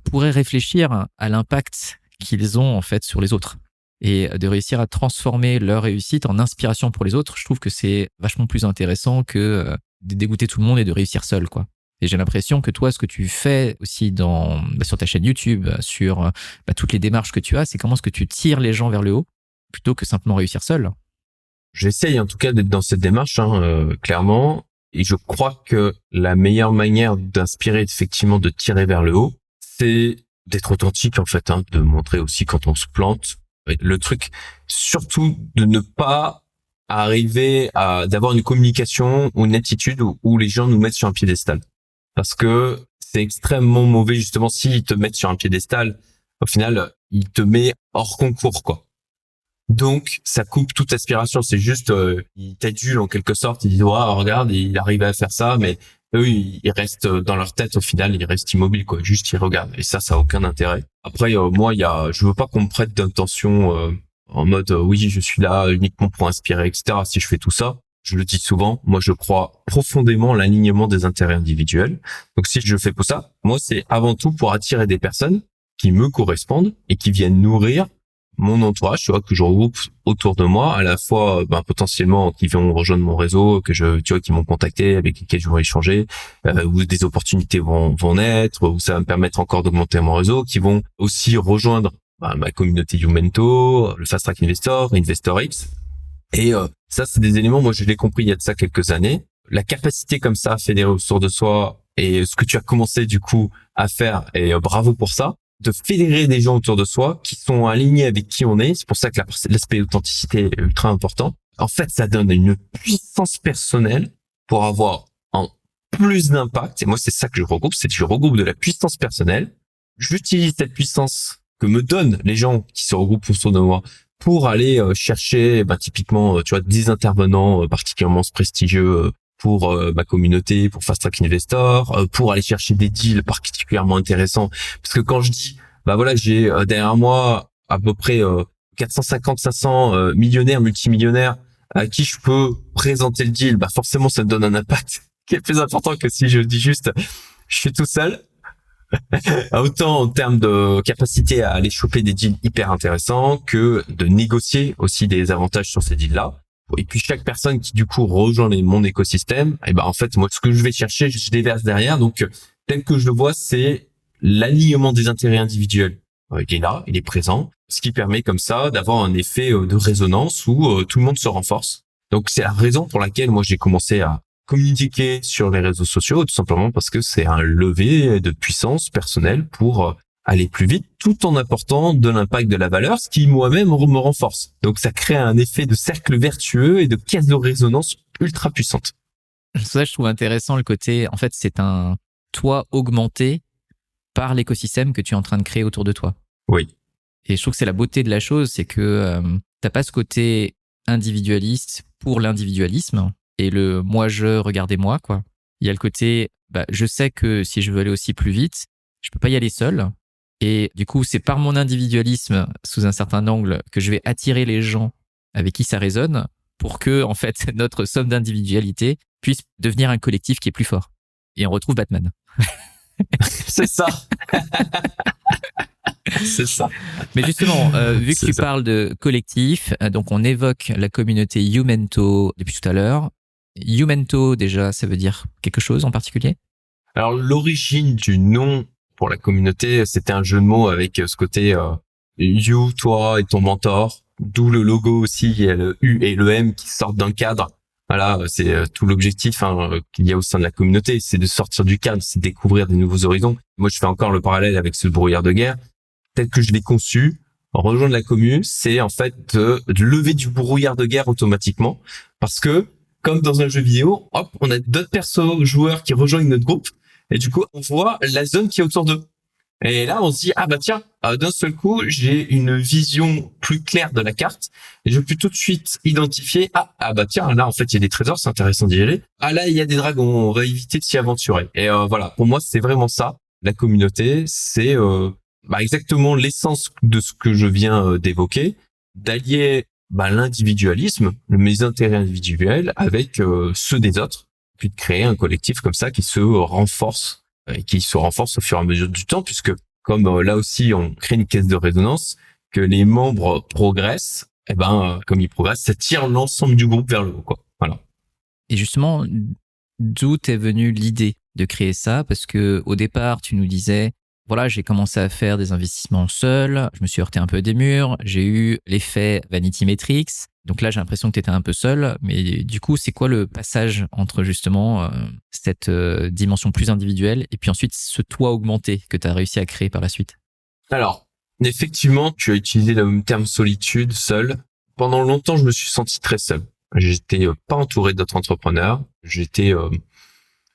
pourraient réfléchir à l'impact qu'ils ont en fait sur les autres et de réussir à transformer leur réussite en inspiration pour les autres. Je trouve que c'est vachement plus intéressant que de dégoûter tout le monde et de réussir seul, quoi. Et j'ai l'impression que toi, ce que tu fais aussi sur ta chaîne YouTube, sur toutes les démarches que tu as, c'est comment est-ce que tu tires les gens vers le haut plutôt que simplement réussir seul. J'essaye en tout cas d'être dans cette démarche, clairement. Et je crois que la meilleure manière d'inspirer, effectivement, de tirer vers le haut, c'est d'être authentique, en fait, de montrer aussi quand on se plante. Le truc, surtout de ne pas arriver d'avoir une communication ou une attitude où les gens nous mettent sur un piédestal. Parce que c'est extrêmement mauvais, justement, s'ils te mettent sur un piédestal, au final, ils te mettent hors concours, quoi. Donc, ça coupe toute aspiration. C'est juste, ils t'adulent en quelque sorte. Ils disent, ouais, regarde, il arrive à faire ça, mais eux, ils restent dans leur tête. Au final, ils restent immobiles, quoi. Juste, ils regardent. Et ça a aucun intérêt. Après, moi, je veux pas qu'on me prête d'intention en mode, oui, je suis là uniquement pour inspirer, etc. Si je fais tout ça, je le dis souvent, moi, je crois profondément à l'alignement des intérêts individuels. Donc, si je fais pour ça, moi, c'est avant tout pour attirer des personnes qui me correspondent et qui viennent nourrir mon entourage, tu vois, que je regroupe autour de moi, à la fois potentiellement qui vont rejoindre mon réseau, qui m'ont contacté, avec lesquels je vais échanger, où des opportunités vont naître, où ça va me permettre encore d'augmenter mon réseau, qui vont aussi rejoindre ma communauté Youmento, le Fast Track Investor, InvestorX. Et ça, c'est des éléments, moi je l'ai compris il y a de ça quelques années. La capacité comme ça à fédérer autour de soi, et ce que tu as commencé du coup à faire, et bravo pour ça, de fédérer des gens autour de soi qui sont alignés avec qui on est. C'est pour ça que l'aspect authenticité est ultra important. En fait, ça donne une puissance personnelle pour avoir plus d'impact. Et moi, c'est ça que je regroupe, c'est que je regroupe de la puissance personnelle. J'utilise cette puissance que me donnent les gens qui se regroupent autour de moi pour aller chercher, typiquement, tu vois, des intervenants particulièrement prestigieux pour ma communauté, pour Fast Track Investor, pour aller chercher des deals particulièrement intéressants. Parce que quand je dis, j'ai derrière moi à peu près 450-500 millionnaires, multimillionnaires à qui je peux présenter le deal, forcément ça me donne un impact qui est plus important que si je dis juste, je suis tout seul. Autant en termes de capacité à aller choper des deals hyper intéressants que de négocier aussi des avantages sur ces deals-là. Et puis chaque personne qui du coup rejoint mon écosystème, en fait moi ce que je vais chercher, je déverse derrière. Donc tel que je le vois, c'est l'alignement des intérêts individuels. Il est là, il est présent, ce qui permet comme ça d'avoir un effet de résonance où tout le monde se renforce. Donc c'est la raison pour laquelle moi j'ai commencé à communiquer sur les réseaux sociaux, tout simplement parce que c'est un levier de puissance personnelle pour aller plus vite, tout en apportant de l'impact, de la valeur, ce qui moi-même me renforce. Donc ça crée un effet de cercle vertueux et de caisse de résonance ultra puissante. Ça, je trouve intéressant le côté, en fait, c'est un toi augmenté par l'écosystème que tu es en train de créer autour de toi. Oui. Et je trouve que c'est la beauté de la chose, c'est que t'as pas ce côté individualiste pour l'individualisme et le moi je regardez-moi quoi. Il y a le côté je sais que si je veux aller aussi plus vite, je peux pas y aller seul et du coup c'est par mon individualisme sous un certain angle que je vais attirer les gens avec qui ça résonne pour que en fait notre somme d'individualité puisse devenir un collectif qui est plus fort. Et on retrouve Batman. C'est ça. C'est ça. Mais justement, vu que C'est tu ça. parles de collectif, donc on évoque la communauté Youmento depuis tout à l'heure. Youmento, déjà, ça veut dire quelque chose en particulier? Alors, l'origine du nom pour la communauté, c'était un jeu de mots avec ce côté you, toi et ton mentor. D'où le logo aussi, il y a le U et le M qui sortent d'un cadre. Voilà, c'est tout l'objectif qu'il y a au sein de la communauté, c'est de sortir du cadre, c'est de découvrir des nouveaux horizons. Moi, je fais encore le parallèle avec ce brouillard de guerre. Tel que je l'ai conçu, rejoindre la commune, c'est en fait de lever du brouillard de guerre automatiquement. Parce que, comme dans un jeu vidéo, hop, on a d'autres persos, joueurs qui rejoignent notre groupe. Et du coup, on voit la zone qui est autour d'eux. Et là, on se dit, tiens, d'un seul coup, j'ai une vision plus claire de la carte. Et je peux tout de suite identifier, tiens, là, en fait, il y a des trésors, c'est intéressant d'y aller. Là, il y a des dragons, on va éviter de s'y aventurer. Et voilà, pour moi, c'est vraiment ça. La communauté, c'est exactement l'essence de ce que je viens d'évoquer, d'allier l'individualisme, mes intérêts individuels avec ceux des autres, puis de créer un collectif comme ça qui se renforce et qui se renforce au fur et à mesure du temps, puisque comme là aussi on crée une caisse de résonance, que les membres progressent, comme ils progressent, ça tire l'ensemble du groupe vers le haut, quoi. Voilà. Et justement, d'où t'es venue l'idée de créer ça? Parce que au départ, tu nous disais, voilà, j'ai commencé à faire des investissements seul, je me suis heurté un peu à des murs, j'ai eu l'effet Vanity Metrics. Donc là, j'ai l'impression que tu étais un peu seul, mais du coup, c'est quoi le passage entre justement cette dimension plus individuelle et puis ensuite ce toi augmenté que tu as réussi à créer par la suite? Alors, effectivement, tu as utilisé le terme solitude, seul. Pendant longtemps, je me suis senti très seul. J'étais pas entouré d'autres entrepreneurs. J'étais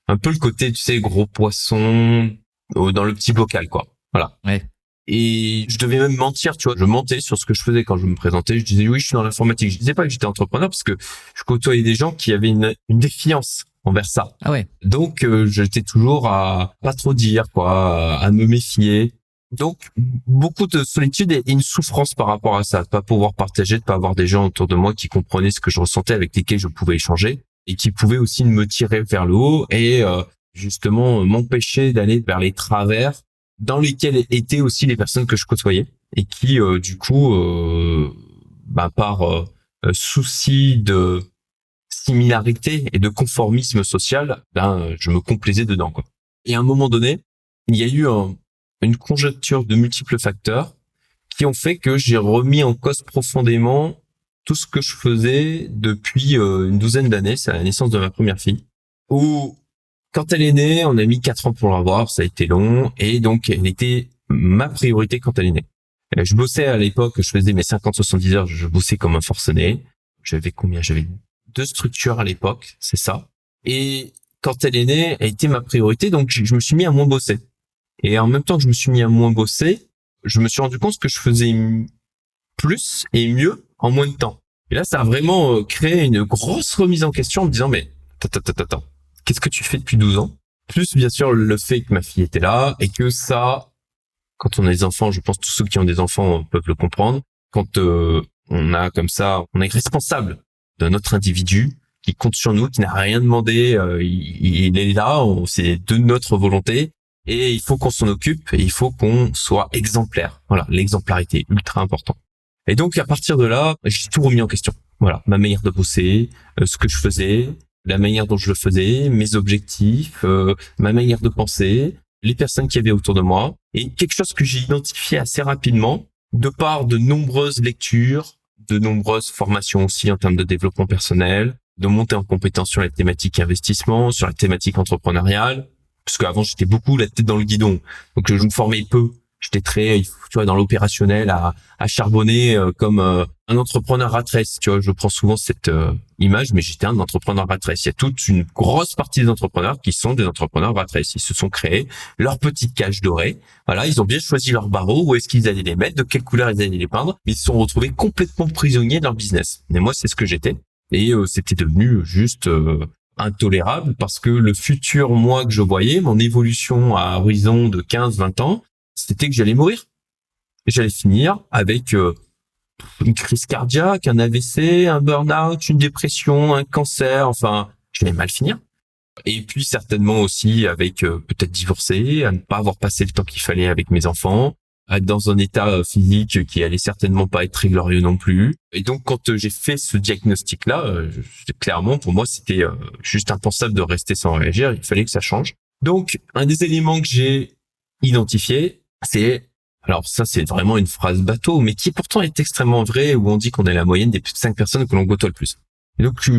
un peu le côté, tu sais, gros poisson dans le petit bocal, quoi. Voilà. Ouais. Et je devais même mentir, tu vois. Je mentais sur ce que je faisais quand je me présentais. Je disais oui, je suis dans l'informatique. Je disais pas que j'étais entrepreneur parce que je côtoyais des gens qui avaient une défiance envers ça. Ah ouais. Donc j'étais toujours à pas trop dire, quoi, à me méfier. Donc beaucoup de solitude et une souffrance par rapport à ça, de pas pouvoir partager, de pas avoir des gens autour de moi qui comprenaient ce que je ressentais, avec lesquels je pouvais échanger et qui pouvaient aussi me tirer vers le haut et justement m'empêcher d'aller vers les travers dans lesquels étaient aussi les personnes que je côtoyais et qui du coup par souci de similarité et de conformisme social, je me complaisais dedans, quoi. Et à un moment donné, il y a eu une conjoncture de multiples facteurs qui ont fait que j'ai remis en cause profondément tout ce que je faisais depuis une douzaine d'années. C'est à la naissance de ma première fille, où quand elle est née, on a mis 4 ans pour l'avoir, ça a été long, et donc elle était ma priorité quand elle est née. Je bossais à l'époque, je faisais mes 50-70 heures, je bossais comme un forcené. J'avais 2 structures à l'époque, c'est ça. Et quand elle est née, elle était ma priorité, donc je me suis mis à moins bosser. Et en même temps que je me suis mis à moins bosser, je me suis rendu compte que je faisais plus et mieux en moins de temps. Et là, ça a vraiment créé une grosse remise en question en me disant, mais attends, qu'est-ce que tu fais depuis 12 ans? Plus, bien sûr, le fait que ma fille était là et que ça, quand on a des enfants, je pense que tous ceux qui ont des enfants peuvent le comprendre. Quand on a comme ça, on est responsable d'un autre individu qui compte sur nous, qui n'a rien demandé, il est là, c'est de notre volonté et il faut qu'on s'en occupe et il faut qu'on soit exemplaire. Voilà, l'exemplarité, ultra important. Et donc, à partir de là, j'ai tout remis en question. Voilà, ma manière de bosser, ce que je faisais, la manière dont je le faisais, mes objectifs, ma manière de penser, les personnes qui avaient autour de moi. Et quelque chose que j'ai identifié assez rapidement, de par de nombreuses lectures, de nombreuses formations aussi en termes de développement personnel, de monter en compétence sur la thématique investissement, sur la thématique entrepreneuriale, parce qu'avant j'étais beaucoup la tête dans le guidon, donc je me formais peu. J'étais très, tu vois, dans l'opérationnel, à charbonner comme un entrepreneur rat race. Tu vois, je prends souvent cette image, mais j'étais un entrepreneur rat race. Il y a toute une grosse partie des entrepreneurs qui sont des entrepreneurs rat race. Ils se sont créés leur petite cage dorée. Voilà, ils ont bien choisi leurs barreaux, où est-ce qu'ils allaient les mettre, de quelle couleur ils allaient les peindre, mais ils se sont retrouvés complètement prisonniers de leur business. Et moi, c'est ce que j'étais. Et c'était devenu juste intolérable parce que le futur moi que je voyais, mon évolution à horizon de 15-20 ans, c'était que j'allais mourir. J'allais finir avec une crise cardiaque, un AVC, un burn-out, une dépression, un cancer, enfin, j'allais mal finir. Et puis certainement aussi avec peut-être divorcer, à ne pas avoir passé le temps qu'il fallait avec mes enfants, à être dans un état physique qui allait certainement pas être très glorieux non plus. Et donc quand j'ai fait ce diagnostic-là, clairement pour moi c'était juste impensable de rester sans réagir, il fallait que ça change. Donc un des éléments que j'ai identifié, c'est, alors ça c'est vraiment une phrase bateau, mais qui pourtant est extrêmement vraie, où on dit qu'on est la moyenne des 5 personnes que l'on côtoie le plus. Et donc,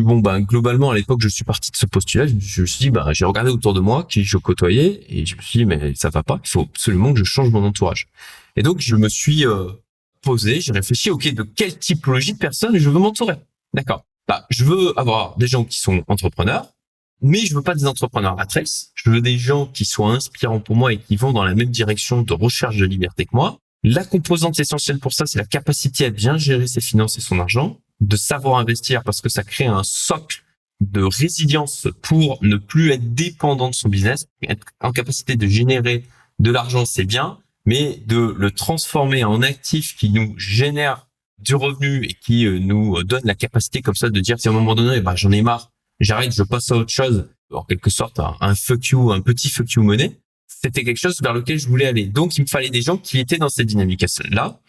globalement, à l'époque, je suis parti de ce postulat. Je me suis dit, j'ai regardé autour de moi qui je côtoyais et je me suis dit, mais ça va pas. Il faut absolument que je change mon entourage. Et donc, je me suis posé, j'ai réfléchi, ok, de quelle typologie de personnes je veux m'entourer. D'accord. Je veux avoir des gens qui sont entrepreneurs, mais je veux pas des entrepreneurs rat race. Je veux des gens qui soient inspirants pour moi et qui vont dans la même direction de recherche de liberté que moi. La composante essentielle pour ça, c'est la capacité à bien gérer ses finances et son argent, de savoir investir parce que ça crée un socle de résilience pour ne plus être dépendant de son business. Être en capacité de générer de l'argent, c'est bien, mais de le transformer en actif qui nous génère du revenu et qui nous donne la capacité comme ça de dire si à un moment donné, j'en ai marre, j'arrête, je passe à autre chose, en quelque sorte un fuck you, un petit fuck you money. C'était quelque chose vers lequel je voulais aller. Donc, il me fallait des gens qui étaient dans cette dynamique-là.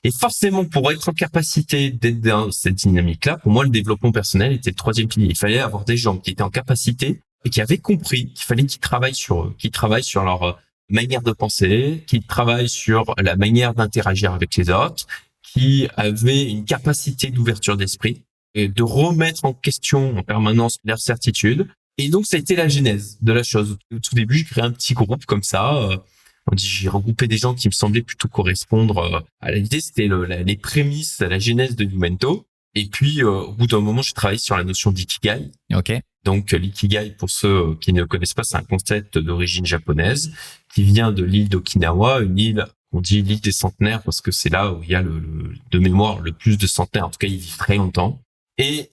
Et forcément, pour être en capacité d'être dans cette dynamique-là, pour moi, le développement personnel était le troisième pilier. Il fallait avoir des gens qui étaient en capacité et qui avaient compris qu'il fallait qu'ils travaillent sur eux, qu'ils travaillent sur leur manière de penser, qu'ils travaillent sur la manière d'interagir avec les autres, qui avaient une capacité d'ouverture d'esprit et de remettre en question en permanence leurs certitudes. Et donc, ça a été la genèse de la chose. Au tout début, j'ai créé un petit groupe comme ça. J'ai regroupé des gens qui me semblaient plutôt correspondre à l'idée. C'était les prémices, la genèse de Youmento. Et puis, au bout d'un moment, j'ai travaillé sur la notion d'ikigai. Ok. Donc, l'ikigai, pour ceux qui ne connaissent pas, c'est un concept d'origine japonaise qui vient de l'île d'Okinawa, une île, on dit l'île des centenaires parce que c'est là où il y a de mémoire le plus de centenaires. En tout cas, ils vivent très longtemps. Et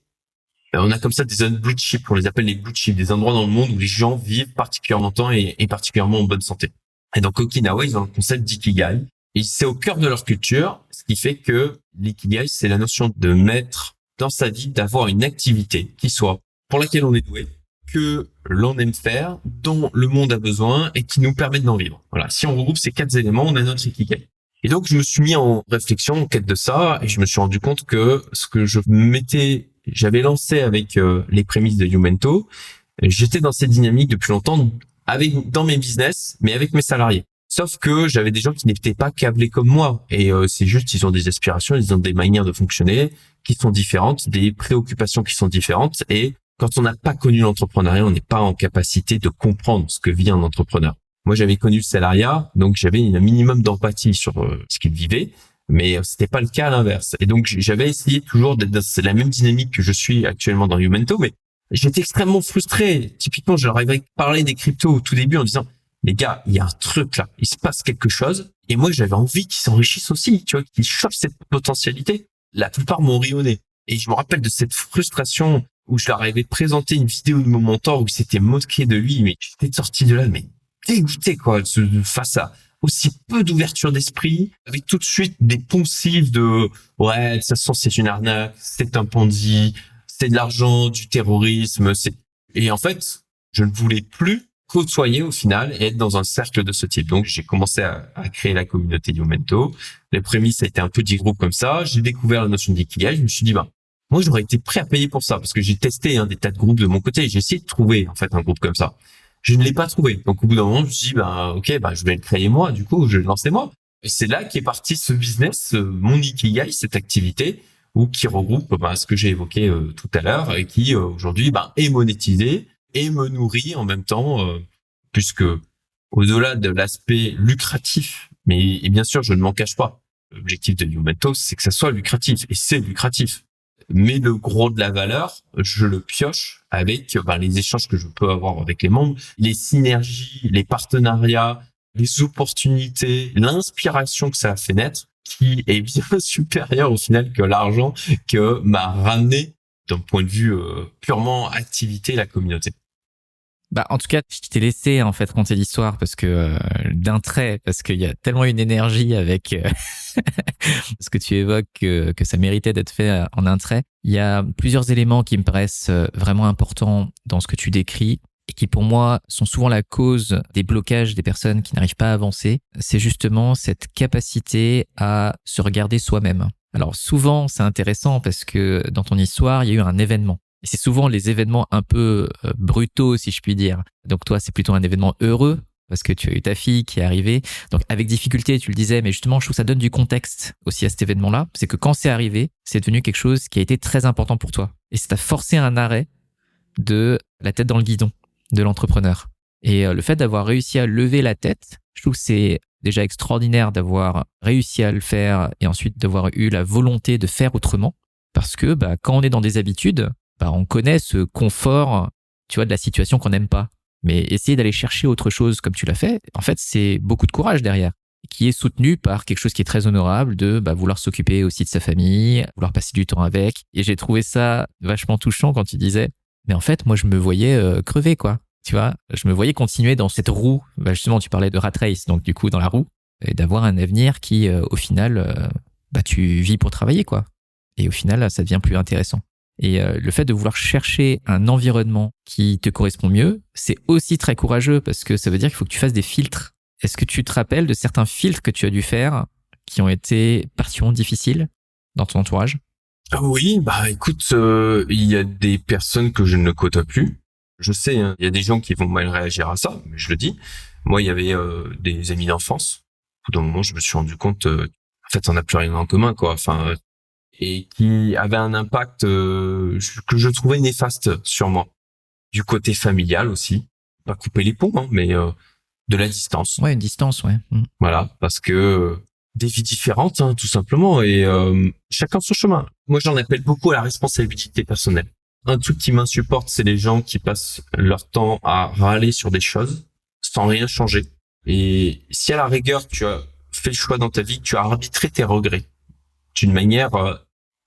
on a comme ça des zones blue chip, on les appelle les blue chip, des endroits dans le monde où les gens vivent particulièrement longtemps et particulièrement en bonne santé. Et donc Okinawa, ils ont le concept d'ikigai. Et c'est au cœur de leur culture, ce qui fait que l'ikigai, c'est la notion de mettre dans sa vie, d'avoir une activité qui soit pour laquelle on est doué, que l'on aime faire, dont le monde a besoin et qui nous permet d'en vivre. Voilà. Si on regroupe ces 4 éléments, on a notre ikigai. Et donc, je me suis mis en réflexion, en quête de ça, et je me suis rendu compte que ce que j'avais lancé avec les prémices de Youmento, j'étais dans cette dynamique depuis longtemps dans mes business, mais avec mes salariés. Sauf que j'avais des gens qui n'étaient pas câblés comme moi. Et c'est juste, ils ont des aspirations, ils ont des manières de fonctionner qui sont différentes, des préoccupations qui sont différentes. Et quand on n'a pas connu l'entrepreneuriat, on n'est pas en capacité de comprendre ce que vit un entrepreneur. Moi, j'avais connu le salariat, donc j'avais un minimum d'empathie sur ce qu'il vivait, mais c'était pas le cas à l'inverse. Et donc, j'avais essayé toujours d'être dans la même dynamique que je suis actuellement dans Youmento, mais j'étais extrêmement frustré. Typiquement, je leur avais parlé des cryptos au tout début en disant, les gars, il y a un truc là, il se passe quelque chose. Et moi, j'avais envie qu'ils s'enrichissent aussi, tu vois, qu'ils chopent cette potentialité. La plupart m'ont ri au nez. Et je me rappelle de cette frustration où je leur avais présenté une vidéo de mon mentor où il s'était moqué de lui, mais j'étais sorti de là, mais dégoûté, quoi, face à aussi peu d'ouverture d'esprit, avec tout de suite des poncifs de, ouais, de toute façon, c'est une arnaque, c'est un Ponzi, c'est de l'argent, du terrorisme, et en fait, je ne voulais plus côtoyer au final et être dans un cercle de ce type. Donc, j'ai commencé à créer la communauté Youmento. Les prémices, ça a été un petit groupe comme ça. J'ai découvert la notion d'ikigai. Je me suis dit, moi, j'aurais été prêt à payer pour ça parce que j'ai testé des tas de groupes de mon côté. J'ai essayé de trouver, en fait, un groupe comme ça. Je ne l'ai pas trouvé. Donc, au bout d'un moment, je me suis dit, je vais le créer moi. Du coup, je vais le lancer moi. Et c'est là qu'est parti ce business, mon ikigai, cette activité, qui regroupe ce que j'ai évoqué tout à l'heure et qui aujourd'hui est monétisé et me nourrit en même temps, puisque au-delà de l'aspect lucratif, et bien sûr, je ne m'en cache pas, l'objectif de Youmento, c'est que ça soit lucratif, et c'est lucratif. Mais le gros de la valeur, je le pioche avec les échanges que je peux avoir avec les membres, les synergies, les partenariats, les opportunités, l'inspiration que ça a fait naître, qui est bien supérieure au final que l'argent que m'a ramené d'un point de vue purement activité la communauté. En tout cas, je t'ai laissé en fait raconter l'histoire parce que d'un trait, parce qu'il y a tellement une énergie avec ce que tu évoques que ça méritait d'être fait en un trait. Il y a plusieurs éléments qui me paraissent vraiment importants dans ce que tu décris et qui pour moi sont souvent la cause des blocages des personnes qui n'arrivent pas à avancer. C'est justement cette capacité à se regarder soi-même. Alors souvent, c'est intéressant parce que dans ton histoire, il y a eu un événement. Et c'est souvent les événements un peu brutaux, si je puis dire. Donc toi, c'est plutôt un événement heureux parce que tu as eu ta fille qui est arrivée. Donc avec difficulté, tu le disais, mais justement, je trouve que ça donne du contexte aussi à cet événement-là. C'est que quand c'est arrivé, c'est devenu quelque chose qui a été très important pour toi. Et ça t'a forcé un arrêt de la tête dans le guidon de l'entrepreneur. Et le fait d'avoir réussi à lever la tête, je trouve que c'est déjà extraordinaire d'avoir réussi à le faire et ensuite d'avoir eu la volonté de faire autrement. Parce que quand on est dans des habitudes, on connaît ce confort, tu vois, de la situation qu'on n'aime pas. Mais essayer d'aller chercher autre chose comme tu l'as fait, en fait, c'est beaucoup de courage derrière, qui est soutenu par quelque chose qui est très honorable de vouloir s'occuper aussi de sa famille, vouloir passer du temps avec. Et j'ai trouvé ça vachement touchant quand tu disais, mais en fait, moi, je me voyais crever, quoi. Tu vois, je me voyais continuer dans cette roue. Justement, tu parlais de rat race, donc du coup, dans la roue, et d'avoir un avenir qui, au final, tu vis pour travailler, quoi. Et au final, ça devient plus intéressant. Et le fait de vouloir chercher un environnement qui te correspond mieux, c'est aussi très courageux parce que ça veut dire qu'il faut que tu fasses des filtres. Est-ce que tu te rappelles de certains filtres que tu as dû faire qui ont été particulièrement difficiles dans ton entourage? Oui, écoute, il y a des personnes que je ne côtoie plus. Je sais, hein, il y a des gens qui vont mal réagir à ça, mais je le dis. Moi, il y avait des amis d'enfance. Au bout d'un moment, je me suis rendu compte, en fait, on n'a plus rien en commun, quoi. Enfin, et qui avait un impact que je trouvais néfaste sur moi. Du côté familial aussi, pas couper les ponts, hein, mais de la distance. Ouais, une distance, ouais. Voilà, parce que des vies différentes, hein, tout simplement, et chacun son chemin. Moi, j'en appelle beaucoup à la responsabilité personnelle. Un truc qui m'insupporte, c'est les gens qui passent leur temps à râler sur des choses sans rien changer. Et si à la rigueur, tu as fait le choix dans ta vie, tu as arbitré tes regrets d'une manière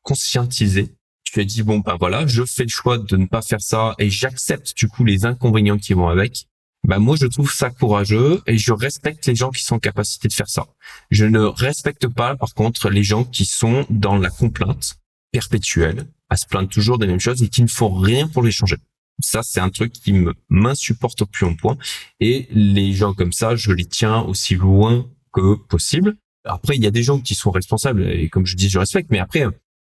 conscientisée. Tu as dit, voilà, je fais le choix de ne pas faire ça et j'accepte du coup les inconvénients qui vont avec. Moi, je trouve ça courageux et je respecte les gens qui sont en capacité de faire ça. Je ne respecte pas, par contre, les gens qui sont dans la complainte perpétuelle, à se plaindre toujours des mêmes choses et qui ne font rien pour les changer. Ça, c'est un truc qui m'insupporte au plus haut point. Et les gens comme ça, je les tiens aussi loin que possible. Après, il y a des gens qui sont responsables et comme je dis, je respecte. Mais après,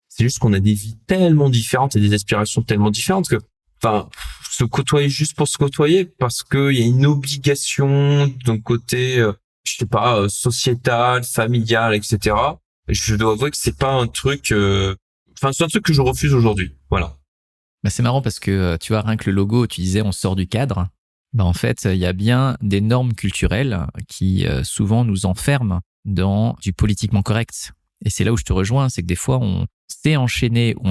c'est juste qu'on a des vies tellement différentes et des aspirations tellement différentes que, se côtoyer juste pour se côtoyer parce qu'il y a une obligation d'un côté, sociétal, familial, etc. Je dois avouer que c'est pas un truc, c'est un truc que je refuse aujourd'hui. Voilà. C'est marrant parce que, tu vois, rien que le logo, tu disais on sort du cadre. En fait, il y a bien des normes culturelles qui souvent nous enferment dans du politiquement correct. Et c'est là où je te rejoins, c'est que des fois, on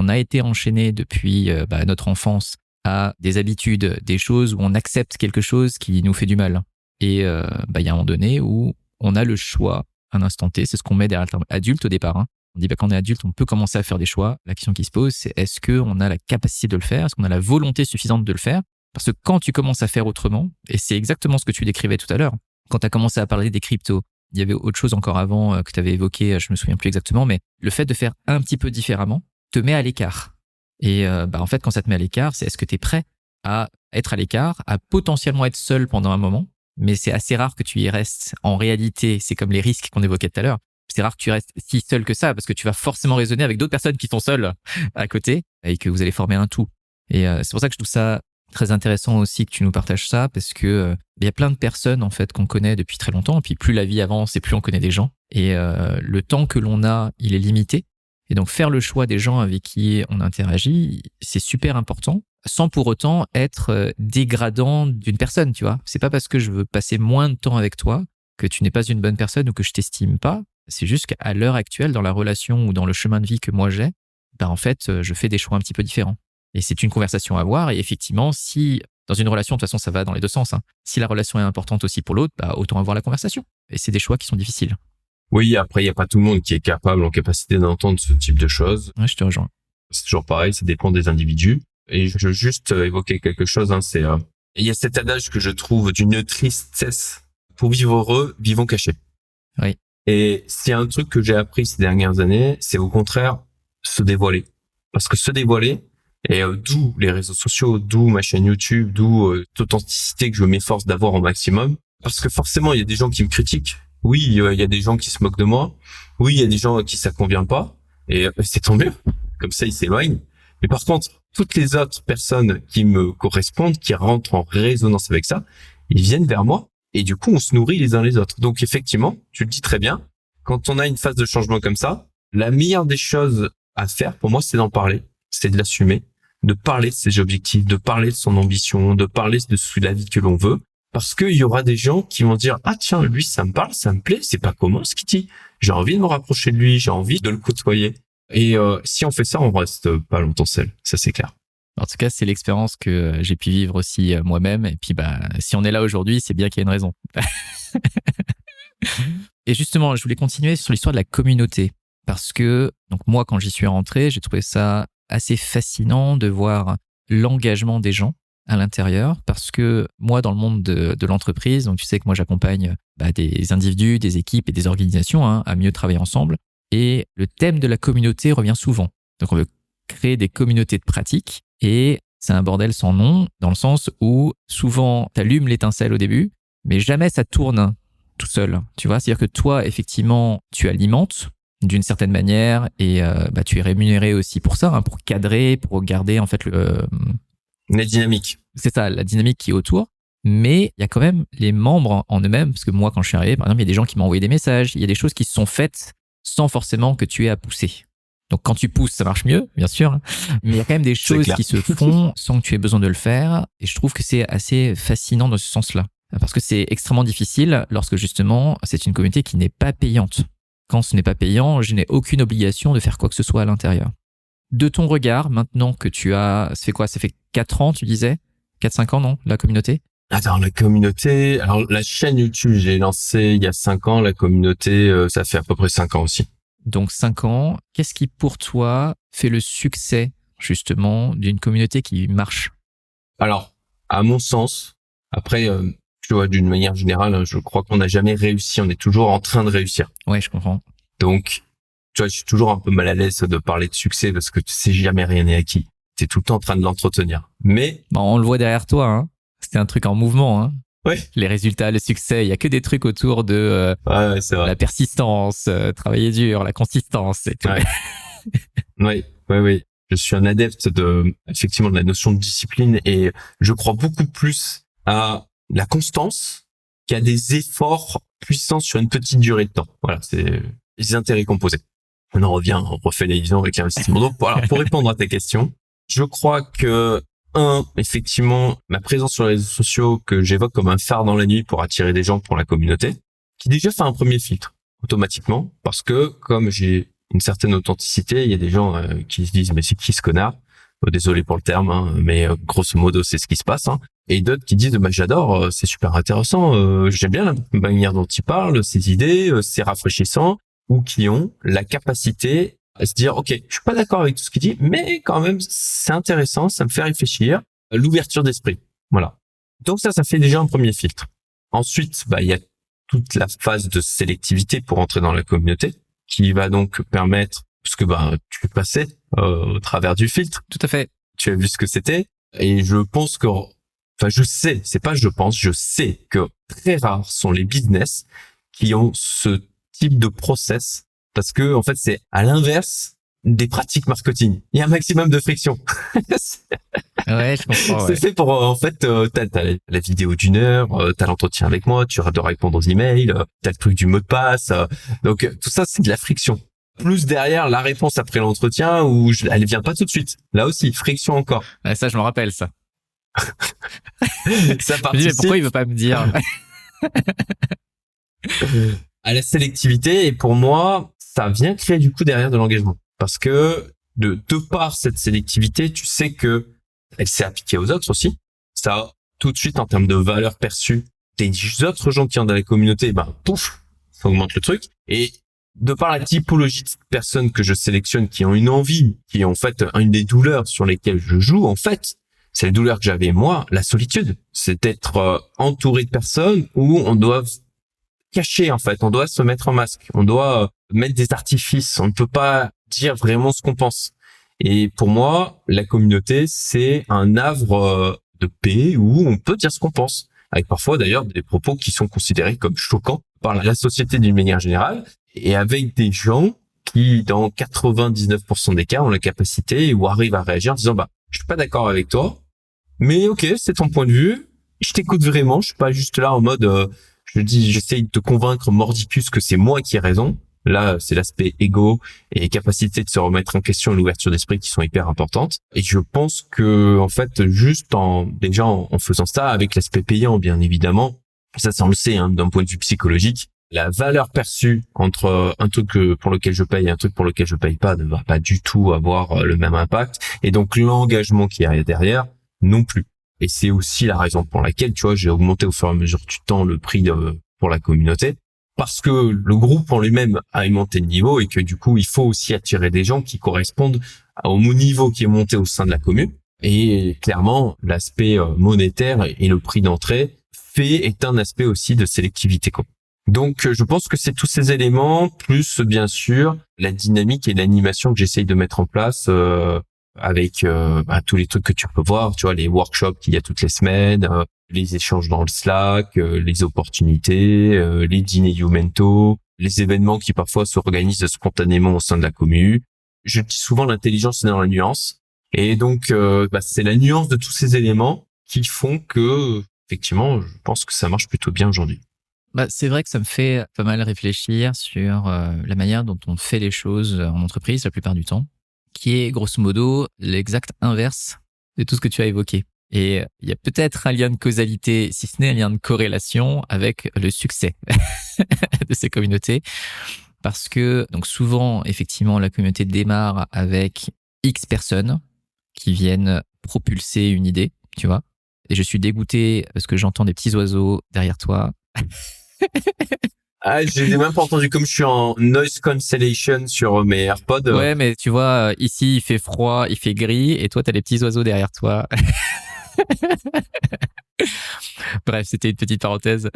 a été enchaîné depuis notre enfance à des habitudes, des choses où on accepte quelque chose qui nous fait du mal. Et il y a un moment donné où on a le choix, un instant T, c'est ce qu'on met derrière le terme adulte au départ. On dit quand on est adulte, on peut commencer à faire des choix. La question qui se pose, c'est est-ce qu'on a la capacité de le faire? Est-ce qu'on a la volonté suffisante de le faire? Parce que quand tu commences à faire autrement, et c'est exactement ce que tu décrivais tout à l'heure, quand tu as commencé à parler des cryptos, il y avait autre chose encore avant que tu avais évoqué, je me souviens plus exactement, mais le fait de faire un petit peu différemment te met à l'écart. Et en fait, quand ça te met à l'écart, c'est est-ce que tu es prêt à être à l'écart, à potentiellement être seul pendant un moment, mais c'est assez rare que tu y restes. En réalité, c'est comme les risques qu'on évoquait tout à l'heure. C'est rare que tu restes si seul que ça, parce que tu vas forcément raisonner avec d'autres personnes qui sont seules à côté et que vous allez former un tout. Et c'est pour ça que je trouve ça très intéressant aussi que tu nous partages ça, parce que il y a plein de personnes en fait qu'on connaît depuis très longtemps, et puis plus la vie avance et plus on connaît des gens. Et le temps que l'on a, il est limité. Et donc faire le choix des gens avec qui on interagit, c'est super important, sans pour autant être dégradant d'une personne, tu vois. C'est pas parce que je veux passer moins de temps avec toi que tu n'es pas une bonne personne ou que je t'estime pas. C'est juste qu'à l'heure actuelle, dans la relation ou dans le chemin de vie que moi j'ai, en fait, je fais des choix un petit peu différents. Et c'est une conversation à avoir. Et effectivement, si dans une relation, de toute façon, ça va dans les deux sens, hein. Si la relation est importante aussi pour l'autre, autant avoir la conversation. Et c'est des choix qui sont difficiles. Oui, après, il n'y a pas tout le monde qui est capable, en capacité d'entendre ce type de choses. Ouais, je te rejoins. C'est toujours pareil, ça dépend des individus. Et je veux juste évoquer quelque chose, hein, il y a cet adage que je trouve d'une tristesse. Pour vivre heureux, vivons cachés. Oui. Et s'il y a un truc que j'ai appris ces dernières années, c'est au contraire se dévoiler. Parce que se dévoiler, et d'où les réseaux sociaux, d'où ma chaîne YouTube, d'où l'authenticité que je m'efforce d'avoir au maximum. Parce que forcément, il y a des gens qui me critiquent. Oui, il y a des gens qui se moquent de moi. Oui, il y a des gens à qui ça convient pas. Et c'est tant mieux. Comme ça, ils s'éloignent. Mais par contre, toutes les autres personnes qui me correspondent, qui rentrent en résonance avec ça, ils viennent vers moi. Et du coup, on se nourrit les uns les autres. Donc effectivement, tu le dis très bien, quand on a une phase de changement comme ça, la meilleure des choses à faire, pour moi, c'est d'en parler, c'est de l'assumer, de parler de ses objectifs, de parler de son ambition, de parler de la vie que l'on veut. Parce qu'il y aura des gens qui vont dire « Ah tiens, lui, ça me parle, ça me plaît, c'est pas commun ce qu'il dit. J'ai envie de me rapprocher de lui, j'ai envie de le côtoyer. » Et si on fait ça, on reste pas longtemps seul, ça c'est clair. En tout cas, c'est l'expérience que j'ai pu vivre aussi moi-même. Et puis, si on est là aujourd'hui, c'est bien qu'il y a une raison. Et justement, je voulais continuer sur l'histoire de la communauté. Parce que, donc moi, quand j'y suis rentré, j'ai trouvé ça assez fascinant de voir l'engagement des gens à l'intérieur. Parce que moi, dans le monde de l'entreprise, donc tu sais que moi, j'accompagne des individus, des équipes et des organisations à mieux travailler ensemble. Et le thème de la communauté revient souvent. Donc, on veut créer des communautés de pratique. Et c'est un bordel sans nom, dans le sens où souvent, tu allumes l'étincelle au début, mais jamais ça tourne tout seul. Tu vois, c'est-à-dire que toi, effectivement, tu alimentes d'une certaine manière et tu es rémunéré aussi pour ça, pour cadrer, pour garder en fait la dynamique. C'est ça, la dynamique qui est autour. Mais il y a quand même les membres en eux-mêmes, parce que moi, quand je suis arrivé, par exemple, il y a des gens qui m'ont envoyé des messages, il y a des choses qui se sont faites sans forcément que tu aies à pousser. Donc, quand tu pousses, ça marche mieux, bien sûr. Mais il y a quand même des choses qui se font sans que tu aies besoin de le faire. Et je trouve que c'est assez fascinant dans ce sens-là. Parce que c'est extrêmement difficile lorsque, justement, c'est une communauté qui n'est pas payante. Quand ce n'est pas payant, je n'ai aucune obligation de faire quoi que ce soit à l'intérieur. De ton regard, maintenant que tu as... Ça fait quoi? Ça fait 4 ans, tu disais? 4-5 ans, non? La communauté? Attends, la communauté... Alors, la chaîne YouTube, j'ai lancé il y a 5 ans. La communauté, ça fait à peu près 5 ans aussi. Donc 5 ans, qu'est-ce qui pour toi fait le succès justement d'une communauté qui marche? Alors, à mon sens, après, tu vois, d'une manière générale, je crois qu'on n'a jamais réussi, on est toujours en train de réussir. Ouais, je comprends. Donc, tu vois, je suis toujours un peu mal à l'aise de parler de succès parce que tu sais jamais rien n'est acquis. T'es tout le temps en train de l'entretenir. Mais... on le voit derrière toi, C'était un truc en mouvement, Ouais. Les résultats, le succès, il y a que des trucs autour de c'est vrai. La persistance, travailler dur, la consistance et tout. Ouais. Oui. Je suis un adepte effectivement, de la notion de discipline et je crois beaucoup plus à la constance qu'à des efforts puissants sur une petite durée de temps. Voilà, c'est les intérêts composés. On refait les visions avec l'investissement. Donc, voilà, pour répondre à ta question, je crois que effectivement, ma présence sur les réseaux sociaux que j'évoque comme un phare dans la nuit pour attirer des gens pour la communauté, qui déjà fait un premier filtre automatiquement, parce que comme j'ai une certaine authenticité, il y a des gens qui se disent mais c'est qui ce connard? Désolé pour le terme, mais grosso modo c'est ce qui se passe. Et d'autres qui disent j'adore, c'est super intéressant, j'aime bien la manière dont il parle, ses idées, c'est rafraîchissant, ou qui ont la capacité à se dire, ok, je suis pas d'accord avec tout ce qu'il dit, mais quand même, c'est intéressant, ça me fait réfléchir. L'ouverture d'esprit. Voilà. Donc ça fait déjà un premier filtre. Ensuite, il y a toute la phase de sélectivité pour entrer dans la communauté, qui va donc permettre, parce que tu peux passer au travers du filtre. Tout à fait. Tu as vu ce que c'était. Et je pense que, je sais, c'est pas je pense, je sais que très rares sont les business qui ont ce type de process. Parce que, en fait, c'est à l'inverse des pratiques marketing. Il y a un maximum de friction. Ouais, je comprends. C'est fait pour, en fait, t'as la vidéo d'1 heure, t'as l'entretien avec moi, tu dois répondre aux emails, t'as le truc du mot de passe. Donc, tout ça, c'est de la friction. Plus derrière, la réponse après l'entretien où elle vient pas tout de suite. Là aussi, friction encore. Ouais, ça, je me rappelle, ça. Ça participe. Je me dis, mais pourquoi il veut pas me dire? À la sélectivité, et pour moi, ça vient créer du coup derrière de l'engagement. Parce que de par cette sélectivité, tu sais que elle s'est appliquée aux autres aussi. Ça, tout de suite, en termes de valeur perçue, des autres gens qui ont dans la communauté, pouf, ça augmente le truc. Et de par la typologie de personnes que je sélectionne, qui ont une envie, qui ont en fait une des douleurs sur lesquelles je joue, en fait, c'est la douleur que j'avais moi, la solitude. C'est d'être entouré de personnes où on doit cacher, en fait, on doit se mettre en masque, on doit mettre des artifices, on ne peut pas dire vraiment ce qu'on pense. Et pour moi, la communauté, c'est un havre de paix où on peut dire ce qu'on pense, avec parfois d'ailleurs des propos qui sont considérés comme choquants par la société d'une manière générale, et avec des gens qui, dans 99% des cas, ont la capacité ou arrivent à réagir en disant je suis pas d'accord avec toi, mais ok, c'est ton point de vue, je t'écoute vraiment, je suis pas juste là en mode j'essaye de te convaincre mordicus que c'est moi qui ai raison. Là, c'est l'aspect égo et capacité de se remettre en question et l'ouverture d'esprit qui sont hyper importantes. Et je pense que, en fait, juste en faisant ça, avec l'aspect payant, bien évidemment, ça on le sait, d'un point de vue psychologique, la valeur perçue entre un truc pour lequel je paye et un truc pour lequel je paye pas ne va pas du tout avoir le même impact. Et donc, l'engagement qu'il y a derrière, non plus. Et c'est aussi la raison pour laquelle, tu vois, j'ai augmenté au fur et à mesure du temps le prix pour la communauté. Parce que le groupe en lui-même a monté de niveau et que du coup, il faut aussi attirer des gens qui correspondent au niveau qui est monté au sein de la commune. Et clairement, l'aspect monétaire et le prix d'entrée est un aspect aussi de sélectivité. Donc, je pense que c'est tous ces éléments, plus bien sûr la dynamique et l'animation que j'essaye de mettre en place avec tous les trucs que tu peux voir, tu vois, les workshops qu'il y a toutes les semaines, les échanges dans le Slack, les opportunités, les dîners Youmento, les événements qui parfois s'organisent spontanément au sein de la commu. Je dis souvent l'intelligence est dans la nuance. Et donc, c'est la nuance de tous ces éléments qui font que, effectivement, je pense que ça marche plutôt bien aujourd'hui. C'est vrai que ça me fait pas mal réfléchir sur la manière dont on fait les choses en entreprise la plupart du temps, qui est grosso modo l'exact inverse de tout ce que tu as évoqué. Et il y a peut-être un lien de causalité, si ce n'est un lien de corrélation avec le succès de ces communautés. Parce que donc souvent, effectivement, la communauté démarre avec X personnes qui viennent propulser une idée, tu vois. Et je suis dégoûté parce que j'entends des petits oiseaux derrière toi. Ah, j'ai même pas entendu, comme je suis en noise cancellation sur mes AirPods. Ouais, mais tu vois, ici, il fait froid, il fait gris, et toi, t'as les petits oiseaux derrière toi. Bref, c'était une petite parenthèse.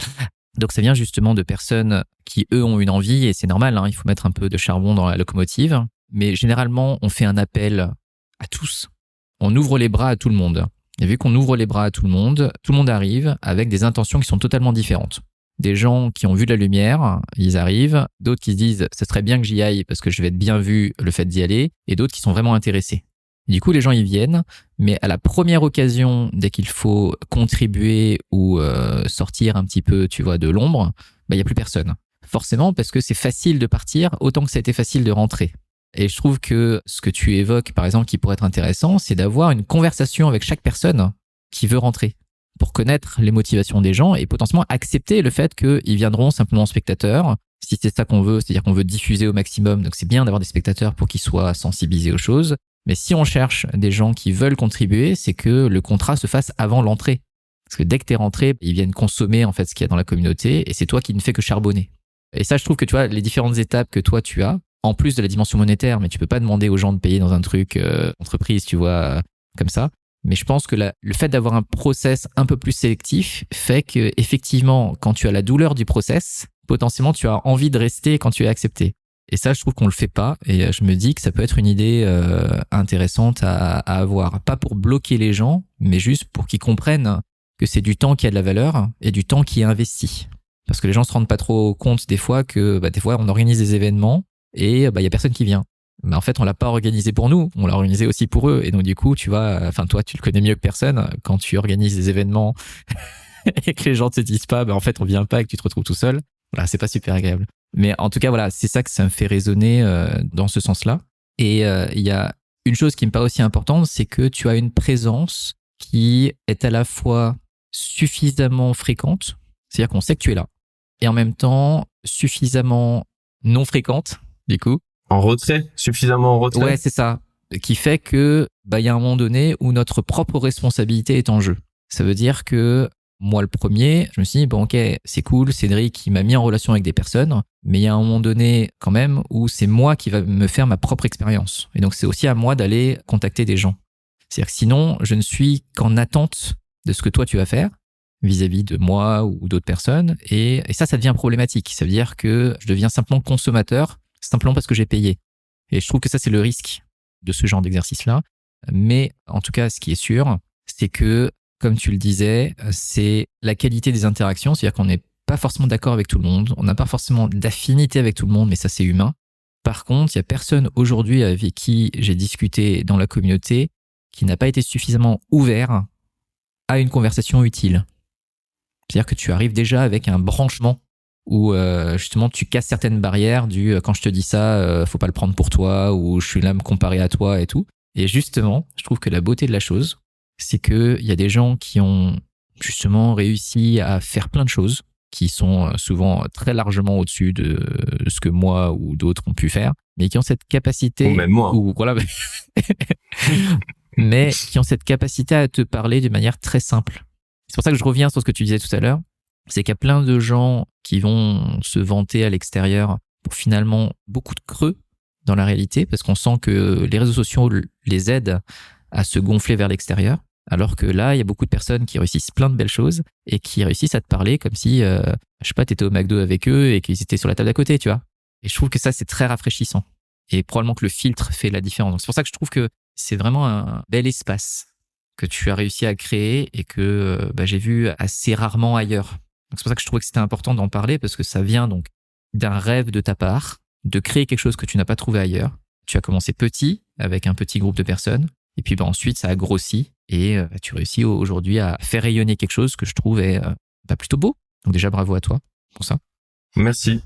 Donc, ça vient justement de personnes qui, eux, ont une envie, et c'est normal, il faut mettre un peu de charbon dans la locomotive. Mais généralement, on fait un appel à tous. On ouvre les bras à tout le monde. Et vu qu'on ouvre les bras à tout le monde arrive avec des intentions qui sont totalement différentes. Des gens qui ont vu la lumière, ils arrivent. D'autres qui se disent, ce serait bien que j'y aille parce que je vais être bien vu le fait d'y aller. Et d'autres qui sont vraiment intéressés. Du coup, les gens y viennent, mais à la première occasion, dès qu'il faut contribuer ou sortir un petit peu, tu vois, de l'ombre, il n'y a plus personne. Forcément, parce que c'est facile de partir autant que ça a été facile de rentrer. Et je trouve que ce que tu évoques, par exemple, qui pourrait être intéressant, c'est d'avoir une conversation avec chaque personne qui veut rentrer pour connaître les motivations des gens et potentiellement accepter le fait qu'ils viendront simplement en spectateurs. Si c'est ça qu'on veut, c'est-à-dire qu'on veut diffuser au maximum, donc c'est bien d'avoir des spectateurs pour qu'ils soient sensibilisés aux choses. Mais si on cherche des gens qui veulent contribuer, c'est que le contrat se fasse avant l'entrée. Parce que dès que t'es rentré, ils viennent consommer en fait ce qu'il y a dans la communauté et c'est toi qui ne fais que charbonner. Et ça, je trouve que tu vois, les différentes étapes que toi tu as, en plus de la dimension monétaire, mais tu peux pas demander aux gens de payer dans un truc entreprise, tu vois, comme ça. Mais je pense que le fait d'avoir un process un peu plus sélectif fait que effectivement, quand tu as la douleur du process, potentiellement tu as envie de rester quand tu es accepté. Et ça, je trouve qu'on le fait pas. Et je me dis que ça peut être une idée intéressante à avoir. Pas pour bloquer les gens, mais juste pour qu'ils comprennent que c'est du temps qui a de la valeur et du temps qui est investi. Parce que les gens se rendent pas trop compte des fois que des fois on organise des événements et y a personne qui vient. Mais en fait, on l'a pas organisé pour nous, on l'a organisé aussi pour eux. Et donc du coup, tu vois, toi, tu le connais mieux que personne. Quand tu organises des événements et que les gens te disent pas, en fait, on vient pas et que tu te retrouves tout seul, voilà, c'est pas super agréable. Mais en tout cas, voilà, c'est ça que ça me fait résonner dans ce sens-là. Et il y a une chose qui me paraît aussi importante, c'est que tu as une présence qui est à la fois suffisamment fréquente, c'est-à-dire qu'on sait que tu es là, et en même temps suffisamment non fréquente, du coup. En retrait, suffisamment en retrait. Ouais, c'est ça. qui fait que il y a un moment donné où notre propre responsabilité est en jeu. Ça veut dire que moi, le premier, je me suis dit, bon, ok, c'est cool, Cédric, il m'a mis en relation avec des personnes, mais il y a un moment donné, quand même, où c'est moi qui va me faire ma propre expérience. Et donc, c'est aussi à moi d'aller contacter des gens. C'est-à-dire que sinon, je ne suis qu'en attente de ce que toi, tu vas faire vis-à-vis de moi ou d'autres personnes. Et ça devient problématique. Ça veut dire que je deviens simplement consommateur, simplement parce que j'ai payé. Et je trouve que ça, c'est le risque de ce genre d'exercice-là. Mais en tout cas, ce qui est sûr, c'est que, comme tu le disais, c'est la qualité des interactions. C'est-à-dire qu'on n'est pas forcément d'accord avec tout le monde. On n'a pas forcément d'affinité avec tout le monde, mais ça, c'est humain. Par contre, il n'y a personne aujourd'hui avec qui j'ai discuté dans la communauté qui n'a pas été suffisamment ouvert à une conversation utile. C'est-à-dire que tu arrives déjà avec un branchement où justement tu casses certaines barrières du quand je te dis ça, faut pas le prendre pour toi, ou je suis là à me comparer à toi et tout. Et justement, je trouve que la beauté de la chose, c'est qu'il y a des gens qui ont justement réussi à faire plein de choses, qui sont souvent très largement au-dessus de ce que moi ou d'autres ont pu faire, mais qui ont cette capacité... Ou même moi. Voilà, mais qui ont cette capacité à te parler de manière très simple. C'est pour ça que je reviens sur ce que tu disais tout à l'heure, c'est qu'il y a plein de gens qui vont se vanter à l'extérieur pour finalement beaucoup de creux dans la réalité, parce qu'on sent que les réseaux sociaux les aident à se gonfler vers l'extérieur, alors que là, il y a beaucoup de personnes qui réussissent plein de belles choses et qui réussissent à te parler comme si, je sais pas, t'étais au McDo avec eux et qu'ils étaient sur la table d'à côté, tu vois. Et je trouve que ça, c'est très rafraîchissant. Et probablement que le filtre fait la différence. Donc c'est pour ça que je trouve que c'est vraiment un bel espace que tu as réussi à créer et que j'ai vu assez rarement ailleurs. Donc c'est pour ça que je trouvais que c'était important d'en parler, parce que ça vient donc d'un rêve de ta part, de créer quelque chose que tu n'as pas trouvé ailleurs. Tu as commencé petit, avec un petit groupe de personnes, et puis ensuite ça a grossi, et tu réussis aujourd'hui à faire rayonner quelque chose que je trouve est plutôt beau. Donc déjà, bravo à toi pour ça. Merci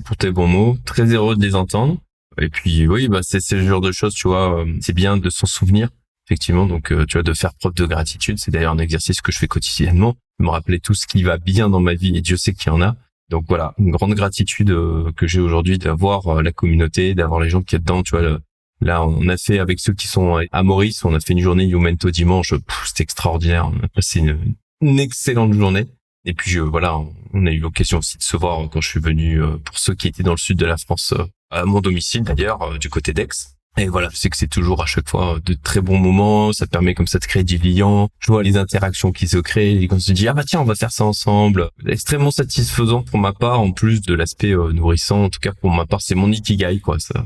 pour tes bons mots, très heureux de les entendre. Et puis oui, c'est le genre de choses, tu vois, c'est bien de s'en souvenir. Effectivement, donc tu vois, de faire preuve de gratitude, c'est d'ailleurs un exercice que je fais quotidiennement, me rappeler tout ce qui va bien dans ma vie, et Dieu sait qu'il y en a. Donc voilà, une grande gratitude que j'ai aujourd'hui d'avoir la communauté, d'avoir les gens qui sont dedans, tu vois. Là, on a fait avec ceux qui sont à Maurice, on a fait une journée Youmento dimanche, c'était extraordinaire, on a passé une excellente journée. Et puis voilà, on a eu l'occasion aussi de se voir quand je suis venu, pour ceux qui étaient dans le sud de la France, à mon domicile d'ailleurs, du côté d'Aix. Et voilà, je sais que c'est toujours à chaque fois de très bons moments, ça permet comme ça de créer du lien. Je vois les interactions qui se créent, et quand on se dit ah bah tiens, on va faire ça ensemble. Extrêmement satisfaisant pour ma part, en plus de l'aspect nourrissant. En tout cas pour ma part, c'est mon ikigai quoi. Ça,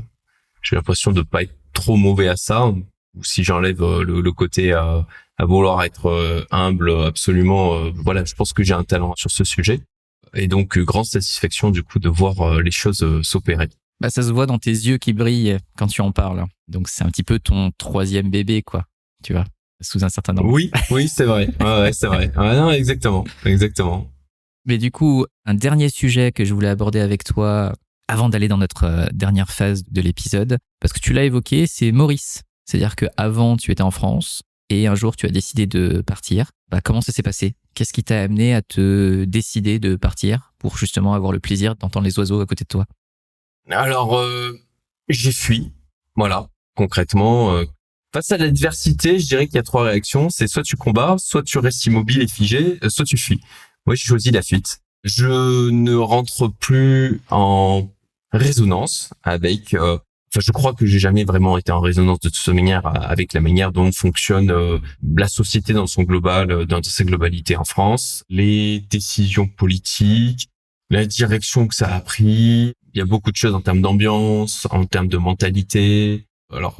j'ai l'impression de pas être trop mauvais à ça. Ou si j'enlève le côté à vouloir être humble, absolument. Voilà, je pense que j'ai un talent sur ce sujet. Et donc grande satisfaction du coup de voir les choses s'opérer. Ça se voit dans tes yeux qui brillent quand tu en parles. Donc, c'est un petit peu ton troisième bébé, quoi. Tu vois, sous un certain angle. Oui, c'est vrai. Ouais, c'est vrai. Ah, non, exactement. Mais du coup, un dernier sujet que je voulais aborder avec toi avant d'aller dans notre dernière phase de l'épisode, parce que tu l'as évoqué, c'est Maurice. C'est-à-dire qu'avant, tu étais en France et un jour, tu as décidé de partir. Comment ça s'est passé? Qu'est-ce qui t'a amené à te décider de partir pour justement avoir le plaisir d'entendre les oiseaux à côté de toi? Alors, j'ai fui. Voilà, concrètement. Face à l'adversité, je dirais qu'il y a trois réactions. C'est soit tu combats, soit tu restes immobile et figé, soit tu fuis. Moi, j'ai choisi la fuite. Je ne rentre plus en résonance avec... je crois que j'ai jamais vraiment été en résonance de toute manière avec la manière dont fonctionne la société dans son global, dans sa globalité en France, les décisions politiques, la direction que ça a pris. Il y a beaucoup de choses en termes d'ambiance, en termes de mentalité. Alors,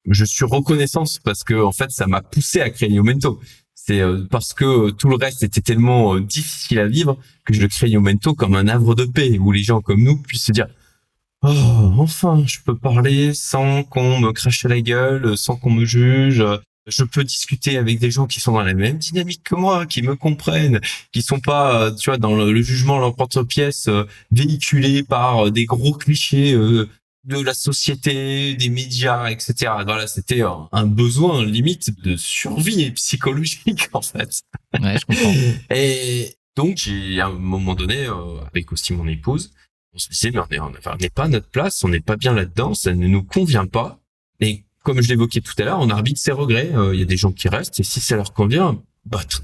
je suis reconnaissant parce que en fait, ça m'a poussé à créer Youmento. C'est parce que tout le reste était tellement difficile à vivre que je crée Youmento comme un havre de paix où les gens comme nous puissent se dire « Oh, enfin, je peux parler sans qu'on me crache à la gueule, sans qu'on me juge. Je peux discuter avec des gens qui sont dans la même dynamique que moi, qui me comprennent, qui sont pas, tu vois, dans le jugement à l'emporte-pièce véhiculé par des gros clichés de la société, des médias, etc. » Voilà, c'était un besoin limite de survie psychologique en fait. Ouais, je comprends. Et donc, j'ai à un moment donné, avec aussi mon épouse, on se disait mais on n'est pas à notre place, on n'est pas bien là-dedans, ça ne nous convient pas. Et comme je l'évoquais tout à l'heure, on arbitre ses regrets. Il y a des gens qui restent et si ça leur convient,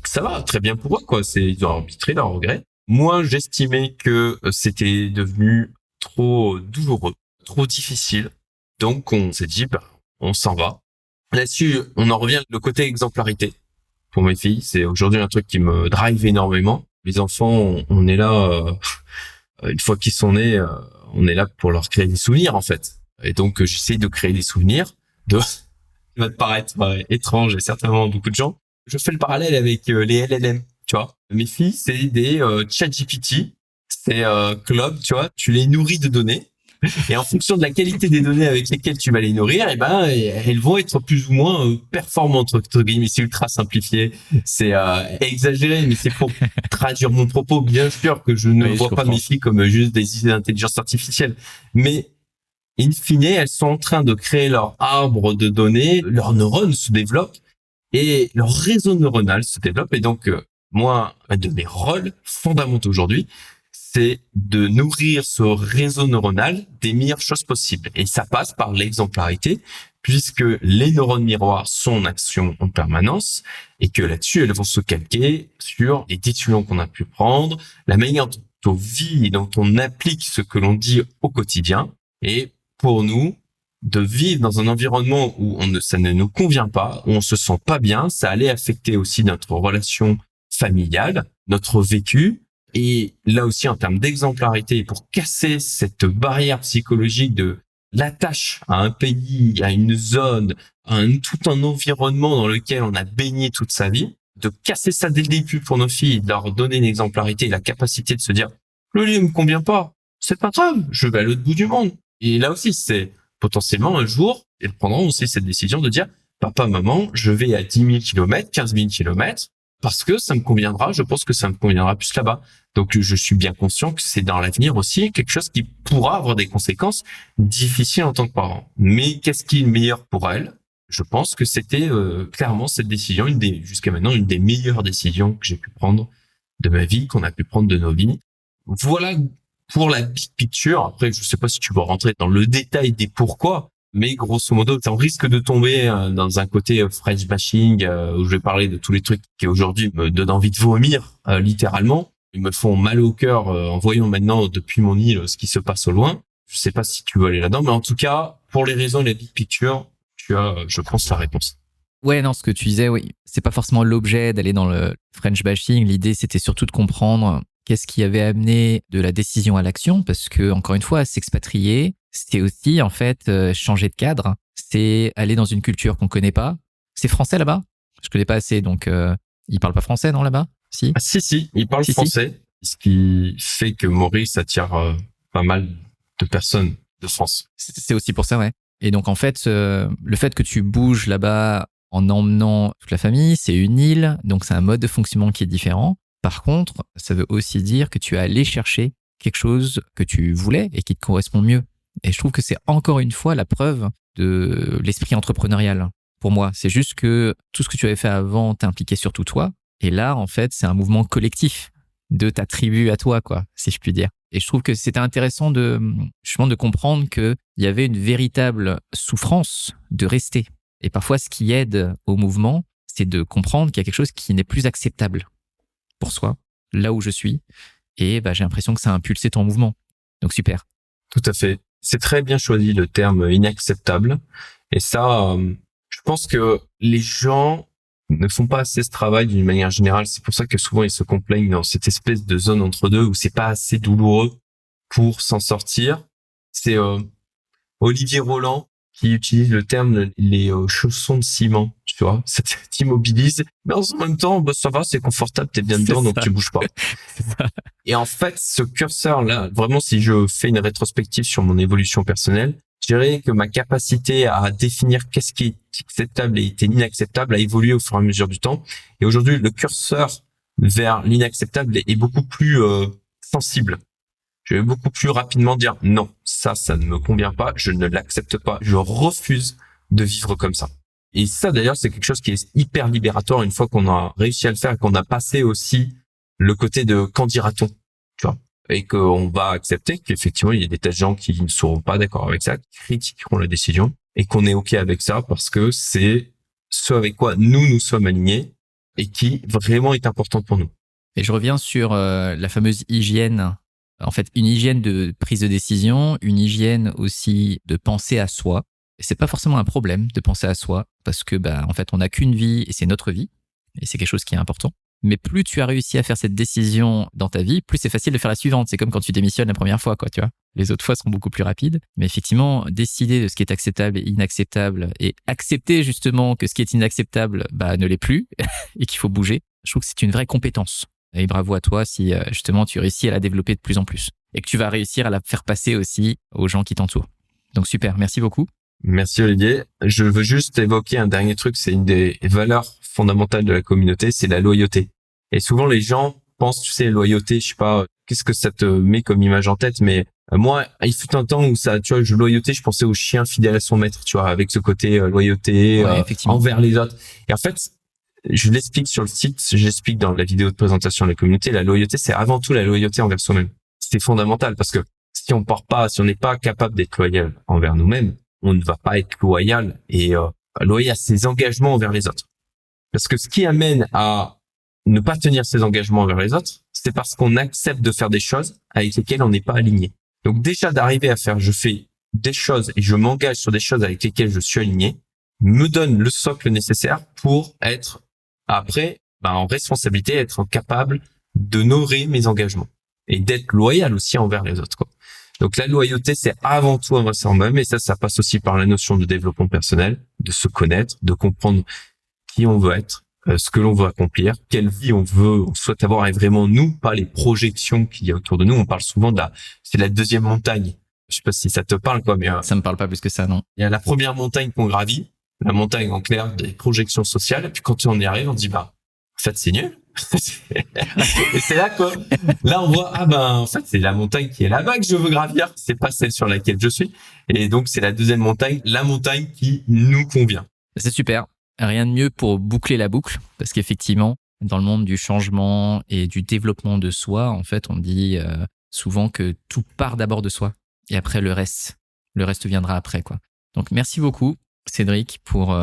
ça va, très bien pour eux, quoi. Ils ont arbitré leurs regrets. Moi, j'estimais que c'était devenu trop douloureux, trop difficile. Donc, on s'est dit, on s'en va. Là-dessus, on en revient le côté exemplarité. Pour mes filles, c'est aujourd'hui un truc qui me drive énormément. Les enfants, on est là, une fois qu'ils sont nés, on est là pour leur créer des souvenirs, en fait. Et donc, j'essaye de créer des souvenirs de, ça va te paraître étrange et certainement beaucoup de gens. Je fais le parallèle avec les LLM, tu vois. Mes filles, c'est des ChatGPT, c'est Club, tu vois. Tu les nourris de données. Et en fonction de la qualité des données avec lesquelles tu vas les nourrir, elles vont être plus ou moins performantes, entre guillemets. C'est ultra simplifié, c'est exagéré, mais c'est pour traduire mon propos. Bien sûr que je ne vois pas mes filles comme juste des idées d'intelligence artificielle, mais in fine, elles sont en train de créer leur arbre de données, leurs neurones se développent et leur réseau neuronal se développe. Et donc, moi, un de mes rôles fondamentaux aujourd'hui, c'est de nourrir ce réseau neuronal des meilleures choses possibles. Et ça passe par l'exemplarité, puisque les neurones miroirs sont en action en permanence et que là-dessus, elles vont se calquer sur les décisions qu'on a pu prendre, la manière dont on vit et dont on applique ce que l'on dit au quotidien. Et pour nous, de vivre dans un environnement où ça ne nous convient pas, où on se sent pas bien, ça allait affecter aussi notre relation familiale, notre vécu. Et là aussi, en termes d'exemplarité, pour casser cette barrière psychologique de l'attache à un pays, à une zone, à tout un environnement dans lequel on a baigné toute sa vie, de casser ça dès le début pour nos filles, de leur donner une exemplarité et la capacité de se dire « Le lit me convient pas, c'est pas grave, je vais à l'autre bout du monde ». Et là aussi, c'est potentiellement un jour, elles prendront aussi cette décision de dire « Papa, maman, je vais à 10 000 kilomètres, 15 000 kilomètres, parce que ça me conviendra, je pense que ça me conviendra plus là-bas. » Donc, je suis bien conscient que c'est dans l'avenir aussi quelque chose qui pourra avoir des conséquences difficiles en tant que parent. Mais qu'est-ce qui est le meilleur pour elle? Je pense que c'était clairement cette décision, jusqu'à maintenant, une des meilleures décisions que j'ai pu prendre de ma vie, qu'on a pu prendre de nos vies. Voilà pour la big picture. Après, je sais pas si tu vas rentrer dans le détail des pourquoi, mais grosso modo, on risque de tomber dans un côté French bashing, où je vais parler de tous les trucs qui aujourd'hui me donnent envie de vomir, littéralement. Ils me font mal au cœur en voyant maintenant depuis mon île ce qui se passe au loin. Je sais pas si tu veux aller là-dedans, mais en tout cas, pour les raisons de la big picture, tu as, je pense, la réponse. Ouais, non, ce que tu disais, oui, c'est pas forcément l'objet d'aller dans le French bashing. L'idée, c'était surtout de comprendre qu'est-ce qui avait amené de la décision à l'action, parce que, encore une fois, s'expatrier, c'est aussi, en fait, changer de cadre. C'est aller dans une culture qu'on connaît pas. C'est français là-bas? Je connais pas assez, donc ils parlent pas français, non, là-bas? Si. Ah, si, il parle français, ce qui fait que Maurice attire pas mal de personnes de France. C'est aussi pour ça, ouais. Et donc, en fait, le fait que tu bouges là-bas en emmenant toute la famille, c'est une île, donc c'est un mode de fonctionnement qui est différent. Par contre, ça veut aussi dire que tu es allé chercher quelque chose que tu voulais et qui te correspond mieux. Et je trouve que c'est encore une fois la preuve de l'esprit entrepreneurial. Pour moi, c'est juste que tout ce que tu avais fait avant t'impliquait surtout toi. Et là, en fait, c'est un mouvement collectif de ta tribu à toi, quoi, si je puis dire. Et je trouve que c'était intéressant justement de comprendre qu'il y avait une véritable souffrance de rester. Et parfois, ce qui aide au mouvement, c'est de comprendre qu'il y a quelque chose qui n'est plus acceptable pour soi, là où je suis. Et j'ai l'impression que ça a impulsé ton mouvement. Donc, super. Tout à fait. C'est très bien choisi le terme inacceptable. Et ça, je pense que les gens ne font pas assez ce travail d'une manière générale. C'est pour ça que souvent ils se complaignent dans cette espèce de zone entre deux où c'est pas assez douloureux pour s'en sortir. C'est Olivier Roland qui utilise le terme les chaussons de ciment, tu vois. Ça t'immobilise, mais en même temps, ça va, c'est confortable, t'es bien dedans, donc tu bouges pas. Et en fait, ce curseur-là, vraiment, si je fais une rétrospective sur mon évolution personnelle, je dirais que ma capacité à définir qu'est-ce qui est acceptable et inacceptable a évolué au fur et à mesure du temps. Et aujourd'hui, le curseur vers l'inacceptable est beaucoup plus sensible. Je vais beaucoup plus rapidement dire non, ça ne me convient pas, je ne l'accepte pas, je refuse de vivre comme ça. Et ça, d'ailleurs, c'est quelque chose qui est hyper libératoire une fois qu'on a réussi à le faire et qu'on a passé aussi le côté de qu'en dira-t-on, tu vois. Et qu'on va accepter qu'effectivement, il y a des tas de gens qui ne seront pas d'accord avec ça, qui critiqueront la décision. et qu'on est OK avec ça parce que c'est ce avec quoi nous sommes alignés et qui vraiment est important pour nous. Et je reviens sur la fameuse hygiène. En fait, une hygiène de prise de décision, une hygiène aussi de penser à soi. Et c'est pas forcément un problème de penser à soi parce que, en fait, on n'a qu'une vie et c'est notre vie. Et c'est quelque chose qui est important. Mais plus tu as réussi à faire cette décision dans ta vie, plus c'est facile de faire la suivante. C'est comme quand tu démissionnes la première fois, quoi, tu vois. Les autres fois seront beaucoup plus rapides. Mais effectivement, décider de ce qui est acceptable et inacceptable et accepter justement que ce qui est inacceptable, ne l'est plus et qu'il faut bouger. Je trouve que c'est une vraie compétence. Et bravo à toi si justement tu réussis à la développer de plus en plus. Et que tu vas réussir à la faire passer aussi aux gens qui t'entourent. Donc super, merci beaucoup. Merci Olivier. Je veux juste évoquer un dernier truc, c'est une des valeurs fondamentales de la communauté, c'est la loyauté. Et souvent les gens pensent, tu sais, loyauté, je sais pas, qu'est-ce que ça te met comme image en tête, mais moi, il fut un temps où ça, tu vois, loyauté, je pensais au chien fidèle à son maître, tu vois, avec ce côté loyauté envers les autres. Et en fait, je l'explique sur le site, j'explique dans la vidéo de présentation de la communauté, la loyauté, c'est avant tout la loyauté envers soi-même. C'est fondamental parce que si on n'est pas capable d'être loyal envers nous-mêmes, on ne va pas être loyal et loyal à ses engagements envers les autres. Parce que ce qui amène à ne pas tenir ses engagements envers les autres, c'est parce qu'on accepte de faire des choses avec lesquelles on n'est pas aligné. Donc déjà d'arriver à faire, je fais des choses et je m'engage sur des choses avec lesquelles je suis aligné, me donne le socle nécessaire pour être après en responsabilité, être capable d'honorer mes engagements et d'être loyal aussi envers les autres, quoi. Donc la loyauté, c'est avant tout envers soi-même et ça passe aussi par la notion de développement personnel, de se connaître, de comprendre qui on veut être, ce que l'on veut accomplir, quelle vie on souhaite avoir et vraiment nous, pas les projections qu'il y a autour de nous. On parle souvent c'est la deuxième montagne. Je sais pas si ça te parle, quoi, mais ça me parle pas plus que ça, non. Il y a la première montagne qu'on gravit, la montagne en clair des projections sociales, et puis quand on y arrive, on dit en fait c'est nul. Et c'est là quoi. Là on voit en fait c'est la montagne qui est là-bas que je veux gravir, c'est pas celle sur laquelle je suis. Et donc c'est la deuxième montagne, la montagne qui nous convient. C'est super. Rien de mieux pour boucler la boucle parce qu'effectivement dans le monde du changement et du développement de soi, en fait on dit souvent que tout part d'abord de soi et après le reste viendra après, quoi. Donc merci beaucoup Cédric pour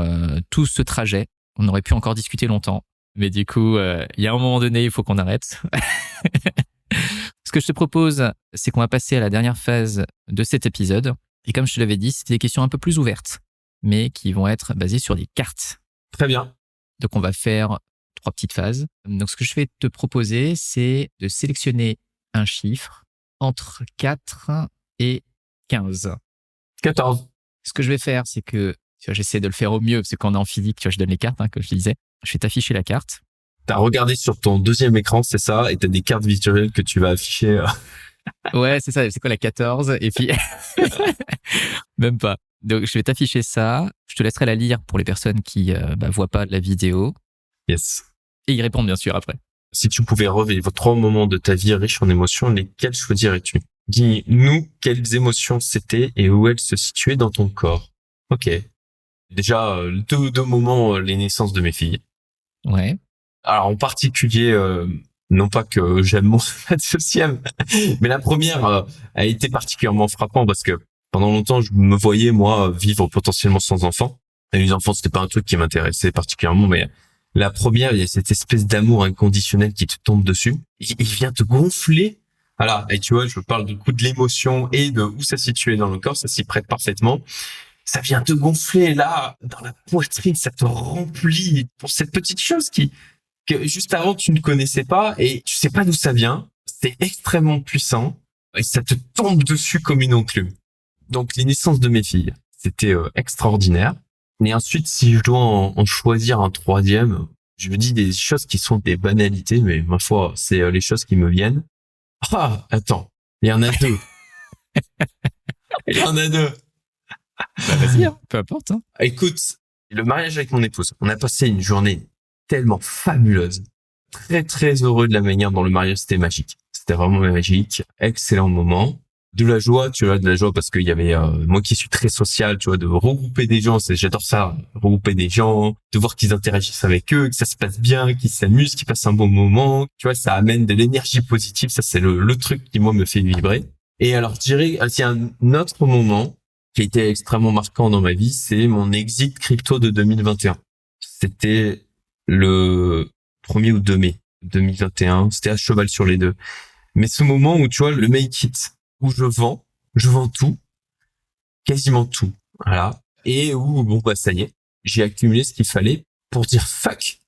tout ce trajet. On aurait pu encore discuter longtemps. Mais du coup, il y a un moment donné, il faut qu'on arrête. Ce que je te propose, c'est qu'on va passer à la dernière phase de cet épisode. Et comme je te l'avais dit, c'est des questions un peu plus ouvertes, mais qui vont être basées sur des cartes. Très bien. Donc, on va faire 3 petites phases. Donc, ce que je vais te proposer, c'est de sélectionner un chiffre entre 4 et 15. 14. Ce que je vais faire, c'est que j'essaie de le faire au mieux, parce que quand on est en physique, je donne les cartes, comme je te disais. Je vais t'afficher la carte. T'as regardé sur ton deuxième écran, c'est ça, et t'as des cartes virtuelles que tu vas afficher. Ouais, c'est ça. C'est quoi la 14? Et puis, même pas. Donc, je vais t'afficher ça. Je te laisserai la lire pour les personnes qui voient pas la vidéo. Yes. Et y répondre, bien sûr, après. Si tu pouvais revivre 3 moments de ta vie riches en émotions, lesquels choisirais-tu? Dis-nous quelles émotions c'était et où elles se situaient dans ton corps. Ok. Déjà, deux moments, les naissances de mes filles. Ouais. Alors, en particulier, non pas que j'aime mon deuxième, mais la première a été particulièrement frappante parce que pendant longtemps, je me voyais, moi, vivre potentiellement sans enfants. Et les enfants, c'était pas un truc qui m'intéressait particulièrement, mais la première, il y a cette espèce d'amour inconditionnel qui te tombe dessus. Il vient te gonfler. Voilà. Et tu vois, je parle du coup de l'émotion et de où ça se situait dans le corps, ça s'y prête parfaitement. Ça vient te gonfler là, dans la poitrine, ça te remplit pour cette petite chose que juste avant tu ne connaissais pas et tu sais pas d'où ça vient. C'est extrêmement puissant et ça te tombe dessus comme une enclume. Donc les naissances de mes filles, c'était extraordinaire. Et ensuite, si je dois en choisir un troisième, je me dis des choses qui sont des banalités, mais ma foi, c'est les choses qui me viennent. Ah, attends, il y en a 2. Il y en a 2. Vas-y, peu importe. Écoute, le mariage avec mon épouse, on a passé une journée tellement fabuleuse, très très heureux de la manière dont le mariage c'était magique. C'était vraiment magique, excellent moment. De la joie, tu vois, de la joie parce qu'il y avait moi qui suis très social, tu vois, de regrouper des gens, j'adore ça, regrouper des gens, de voir qu'ils interagissent avec eux, que ça se passe bien, qu'ils s'amusent, qu'ils passent un bon moment, tu vois, ça amène de l'énergie positive, ça c'est le truc qui moi me fait vibrer. Et alors je dirais, il y a un autre moment qui a été extrêmement marquant dans ma vie, c'est mon exit crypto de 2021. C'était le 1er ou 2 mai 2021. C'était à cheval sur les deux. Mais ce moment où, tu vois, le make it, où je vends tout, quasiment tout. Voilà. Et où, bon, bah, ça y est, j'ai accumulé ce qu'il fallait pour dire fuck.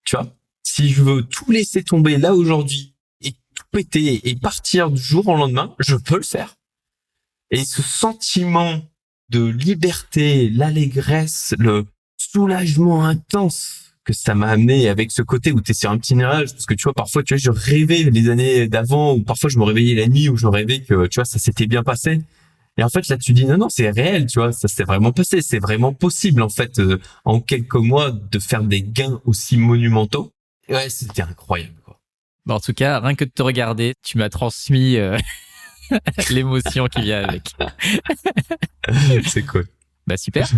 Tu vois, si je veux tout laisser tomber là aujourd'hui et tout péter et partir du jour au lendemain, je peux le faire. Et ce sentiment de liberté, l'allégresse, le soulagement intense que ça m'a amené avec ce côté où t'es sur un petit nuage, parce que tu vois, parfois, tu vois, je rêvais les années d'avant, ou parfois je me réveillais la nuit où je rêvais que, tu vois, ça s'était bien passé. Et en fait, là, tu dis, non, c'est réel, tu vois, ça s'est vraiment passé, c'est vraiment possible, en fait, en quelques mois, de faire des gains aussi monumentaux. Et ouais, c'était incroyable, quoi. Bon, en tout cas, rien que de te regarder, tu m'as transmis l'émotion qui vient avec. C'est cool. Bah, super.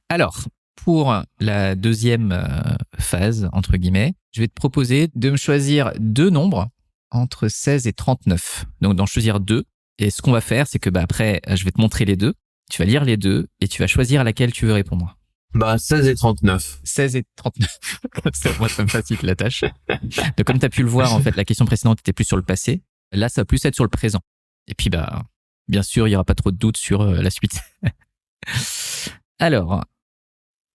Alors, pour la deuxième phase, entre guillemets, je vais te proposer de me choisir 2 nombres entre 16 et 39. Donc, d'en choisir 2. Et ce qu'on va faire, c'est que après, je vais te montrer les 2. Tu vas lire les 2 et tu vas choisir à laquelle tu veux répondre. 16 et 39. 16 et 39. Moi, ça me facilite la tâche. Donc, comme tu as pu le voir, en fait, la question précédente était plus sur le passé. Là, ça va plus être sur le présent. Et puis, bien sûr, il n'y aura pas trop de doutes sur la suite. Alors,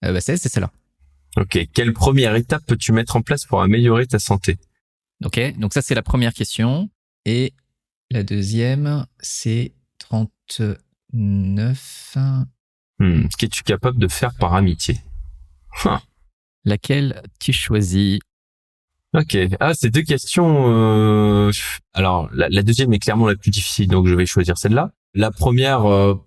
16, c'est celle-là. Ok. Quelle première étape peux-tu mettre en place pour améliorer ta santé? Ok. Donc, ça, c'est la première question. Et la deuxième, c'est 39. Qu'es-tu capable de faire par amitié? Laquelle tu choisis? Ok. C'est 2 questions. Alors, la deuxième est clairement la plus difficile, donc je vais choisir celle-là. La première,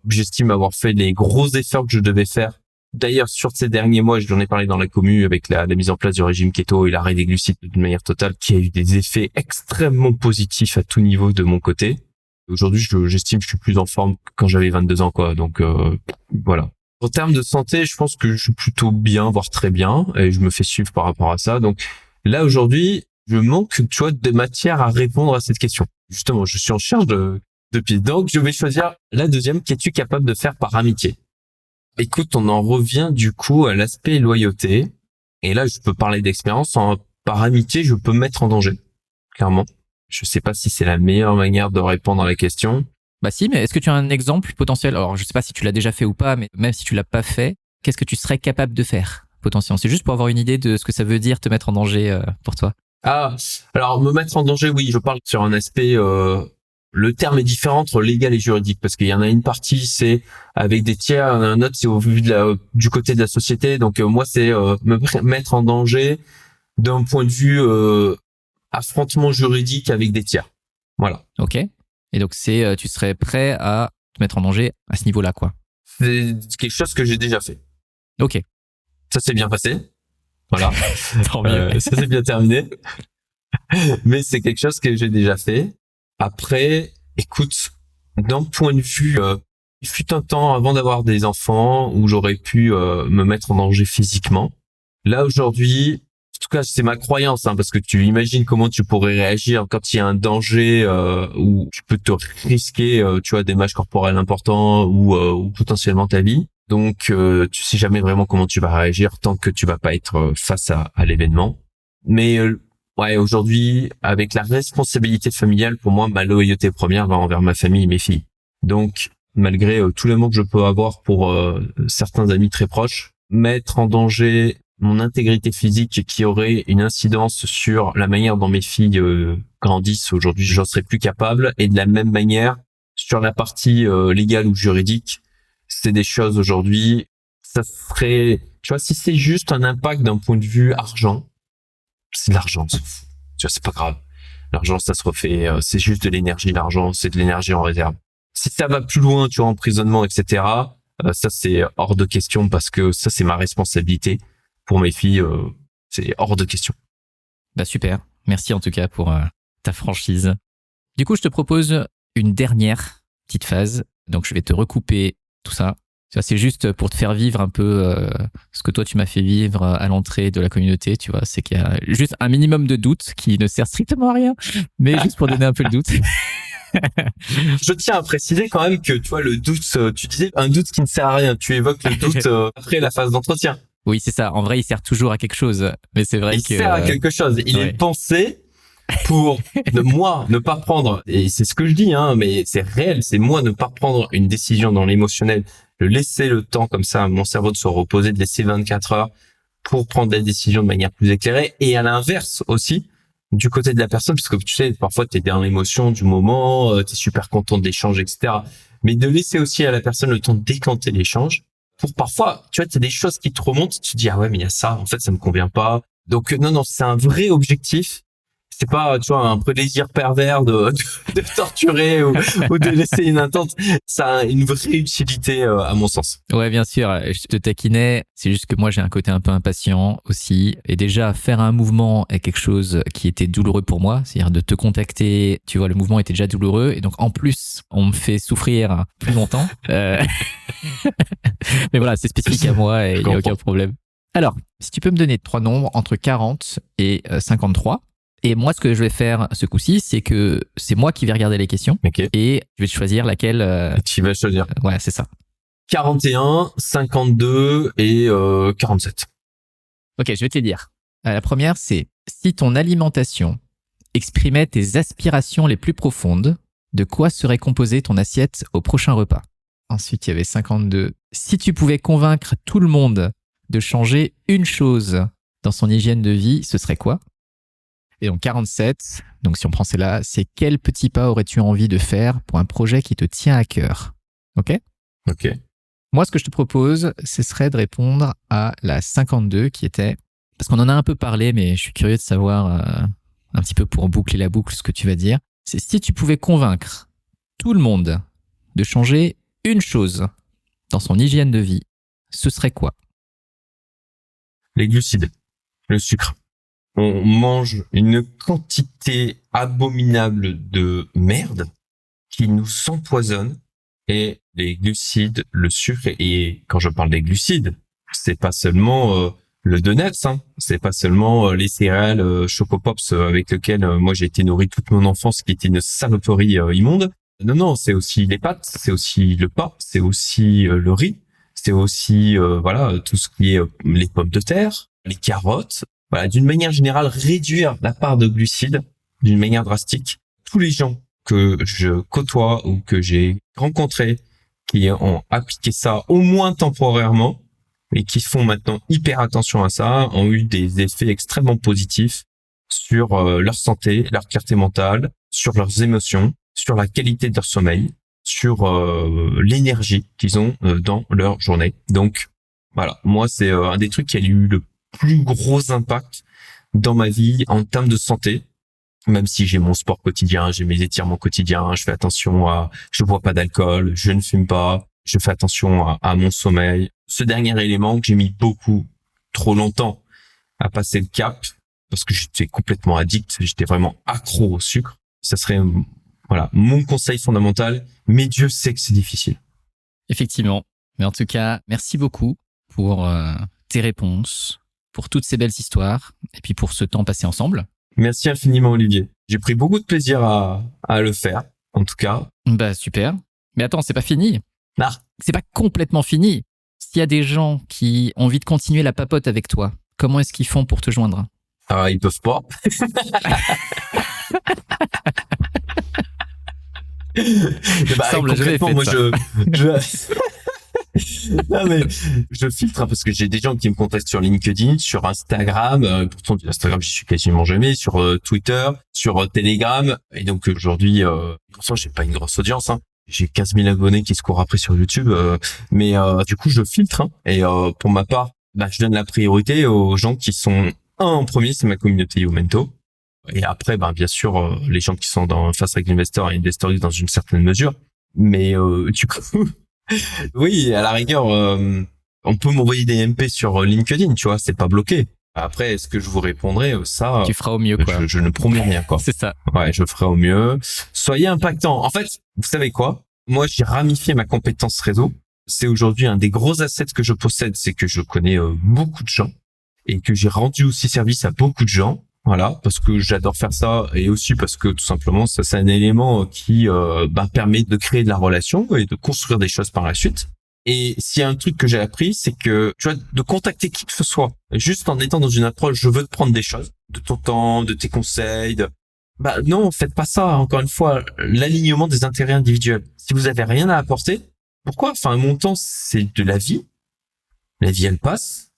j'estime avoir fait les gros efforts que je devais faire. D'ailleurs, sur ces derniers mois, j'en ai parlé dans la commu avec la mise en place du régime keto et l'arrêt des glucides d'une manière totale, qui a eu des effets extrêmement positifs à tout niveau de mon côté. Aujourd'hui, j'estime que je suis plus en forme que quand j'avais 22 ans, quoi. Donc, voilà. En termes de santé, je pense que je suis plutôt bien, voire très bien, et je me fais suivre par rapport à ça. Donc, là, aujourd'hui, je manque, tu vois, de matière à répondre à cette question. Justement, je suis en recherche de pistes. Donc, je vais choisir la deuxième. Qu'es-tu capable de faire par amitié? Écoute, on en revient du coup à l'aspect loyauté. Et là, je peux parler d'expérience. Par amitié, je peux me mettre en danger. Clairement. Je sais pas si c'est la meilleure manière de répondre à la question. Bah si, mais est-ce que tu as un exemple potentiel? Alors, je sais pas si tu l'as déjà fait ou pas, mais même si tu l'as pas fait, qu'est-ce que tu serais capable de faire potentiellement? C'est juste pour avoir une idée de ce que ça veut dire te mettre en danger pour toi. Alors me mettre en danger, oui, je parle sur un aspect. Le terme est différent entre légal et juridique parce qu'il y en a une partie c'est avec des tiers, un autre c'est au vu du côté de la société. Donc moi c'est me mettre en danger d'un point de vue affrontement juridique avec des tiers. Voilà. Ok. Et donc tu serais prêt à te mettre en danger à ce niveau-là, quoi. C'est quelque chose que j'ai déjà fait. Ok. Ça s'est bien passé. Voilà. Tant mieux. Ça s'est bien terminé. Mais c'est quelque chose que j'ai déjà fait. Après, écoute, d'un point de vue, il fut un temps avant d'avoir des enfants où j'aurais pu me mettre en danger physiquement. Là aujourd'hui, en tout cas c'est ma croyance, parce que tu imagines comment tu pourrais réagir quand il y a un danger où tu peux te risquer, tu vois, des dommages corporels importants ou potentiellement ta vie. Donc tu sais jamais vraiment comment tu vas réagir tant que tu vas pas être face à l'événement. Mais ouais, aujourd'hui, avec la responsabilité familiale, pour moi, ma loyauté première va envers ma famille et mes filles. Donc, malgré tout l'amour que je peux avoir pour certains amis très proches, mettre en danger mon intégrité physique qui aurait une incidence sur la manière dont mes filles grandissent aujourd'hui, j'en serais plus capable. Et de la même manière, sur la partie légale ou juridique, c'est des choses aujourd'hui, ça serait, tu vois, si c'est juste un impact d'un point de vue argent, c'est de l'argent, tu vois, c'est pas grave. L'argent, ça se refait, c'est juste de l'énergie, l'argent, c'est de l'énergie en réserve. Si ça va plus loin, tu vois, emprisonnement, etc., ça, c'est hors de question parce que ça, c'est ma responsabilité. Pour mes filles, c'est hors de question. Bah super. Merci en tout cas pour ta franchise. Du coup, je te propose une dernière petite phase. Donc, je vais te recouper tout ça. Tu vois, c'est juste pour te faire vivre un peu ce que toi tu m'as fait vivre à l'entrée de la communauté. Tu vois, c'est qu'il y a juste un minimum de doute qui ne sert strictement à rien, mais juste pour donner un peu le doute. Je tiens à préciser quand même que, tu vois, le doute, tu disais un doute qui ne sert à rien. Tu évoques le doute après la phase d'entretien. Oui, c'est ça. En vrai, il sert toujours à quelque chose. Mais c'est vrai Il que... sert à quelque chose. Il est pensé pour moi ne pas prendre, et c'est ce que je dis, hein, mais c'est réel, c'est moi ne pas prendre une décision dans l'émotionnel, de laisser le temps comme ça à mon cerveau de se reposer, de laisser 24 heures pour prendre des décisions de manière plus éclairée, et à l'inverse aussi, du côté de la personne, parce que tu sais, parfois t'es dans l'émotion du moment, t'es super content de l'échange, etc. Mais de laisser aussi à la personne le temps de décanter l'échange, pour parfois, tu vois, t'as des choses qui te remontent, tu te dis, ah ouais, mais il y a ça, en fait, ça me convient pas. Donc, non, c'est un vrai objectif. C'est pas, tu vois, un plaisir pervers de torturer ou de laisser une attente. Ça a une vraie utilité, à mon sens. Ouais, bien sûr. Je te taquinais. C'est juste que moi, j'ai un côté un peu impatient aussi. Et déjà, faire un mouvement est quelque chose qui était douloureux pour moi. C'est-à-dire de te contacter. Tu vois, le mouvement était déjà douloureux. Et donc, en plus, on me fait souffrir plus longtemps. Mais voilà, c'est spécifique à moi et il n'y a aucun problème. Alors, si tu peux me donner 3 nombres entre 40 et 53. Et moi, ce que je vais faire ce coup-ci, c'est que c'est moi qui vais regarder les questions. Okay. Et je vais choisir laquelle... Tu vas choisir. Ouais, c'est ça. 41, 52 et 47. Ok, je vais te les dire. La première, c'est si ton alimentation exprimait tes aspirations les plus profondes, de quoi serait composée ton assiette au prochain repas? Ensuite, il y avait 52. Si tu pouvais convaincre tout le monde de changer une chose dans son hygiène de vie, ce serait quoi? Et donc 47, donc si on prend celle-là, c'est quel petit pas aurais-tu envie de faire pour un projet qui te tient à cœur? Ok? Ok. Moi, ce que je te propose, ce serait de répondre à la 52 qui était... Parce qu'on en a un peu parlé, mais je suis curieux de savoir un petit peu pour boucler la boucle ce que tu vas dire. C'est si tu pouvais convaincre tout le monde de changer une chose dans son hygiène de vie, ce serait quoi? Les glucides, le sucre. On mange une quantité abominable de merde qui nous empoisonne, et les glucides, le sucre, et quand je parle des glucides, c'est pas seulement le donuts, hein, c'est pas seulement les céréales Choco Pops avec lesquelles moi j'ai été nourri toute mon enfance, qui était une saloperie immonde. Non, c'est aussi les pâtes, c'est aussi le pain, c'est aussi le riz, c'est aussi voilà, tout ce qui est les pommes de terre, les carottes. Voilà, d'une manière générale, réduire la part de glucides d'une manière drastique. Tous les gens que je côtoie ou que j'ai rencontrés qui ont appliqué ça au moins temporairement et qui font maintenant hyper attention à ça, ont eu des effets extrêmement positifs sur leur santé, leur clarté mentale, sur leurs émotions, sur la qualité de leur sommeil, sur l'énergie qu'ils ont dans leur journée. Donc voilà, moi c'est un des trucs qui a eu le plus gros impact dans ma vie en termes de santé, même si j'ai mon sport quotidien, j'ai mes étirements quotidiens, je fais attention je bois pas d'alcool, je ne fume pas, je fais attention à mon sommeil. Ce dernier élément que j'ai mis beaucoup trop longtemps à passer le cap, parce que j'étais complètement addict, j'étais vraiment accro au sucre. Ça serait, voilà, mon conseil fondamental, mais Dieu sait que c'est difficile. Effectivement. Mais en tout cas, merci beaucoup pour tes réponses, pour toutes ces belles histoires et puis pour ce temps passé ensemble. Merci infiniment, Olivier. J'ai pris beaucoup de plaisir à le faire, en tout cas. Bah, super. Mais attends, c'est pas fini. Ah. C'est pas complètement fini. S'il y a des gens qui ont envie de continuer la papote avec toi, comment est-ce qu'ils font pour te joindre? Ah, ils peuvent pas. Semble, concrètement, moi, non, mais je filtre, hein, parce que j'ai des gens qui me contactent sur LinkedIn, sur Instagram, pourtant Instagram j'y suis quasiment jamais, sur Twitter, sur Telegram, et donc aujourd'hui, pourtant j'ai pas une grosse audience, hein. J'ai 15 000 abonnés qui se courent après sur YouTube, mais du coup je filtre, hein, et pour ma part, je donne la priorité aux gens qui sont en premier, c'est ma communauté Youmento, et après bien sûr les gens qui sont dans Fast Track Investor et Investorix dans une certaine mesure, mais du coup oui, à la rigueur, on peut m'envoyer des MP sur LinkedIn, tu vois, c'est pas bloqué. Après, est-ce que je vous répondrai? Ça, tu feras au mieux, quoi. Je ne promets rien, quoi. C'est ça. Ouais, je ferai au mieux. Soyez impactant. En fait, vous savez quoi? Moi, j'ai ramifié ma compétence réseau. C'est aujourd'hui un des gros assets que je possède, c'est que je connais beaucoup de gens et que j'ai rendu aussi service à beaucoup de gens. Voilà, parce que j'adore faire ça et aussi parce que tout simplement ça c'est un élément qui permet de créer de la relation et de construire des choses par la suite. Et s'il y a un truc que j'ai appris, c'est que tu vois, de contacter qui que ce soit, juste en étant dans une approche, je veux te prendre des choses, de ton temps, de tes conseils, non, faites pas ça. Encore une fois, l'alignement des intérêts individuels. Si vous avez rien à apporter, pourquoi? Enfin, mon temps, c'est de la vie. La vie, elle passe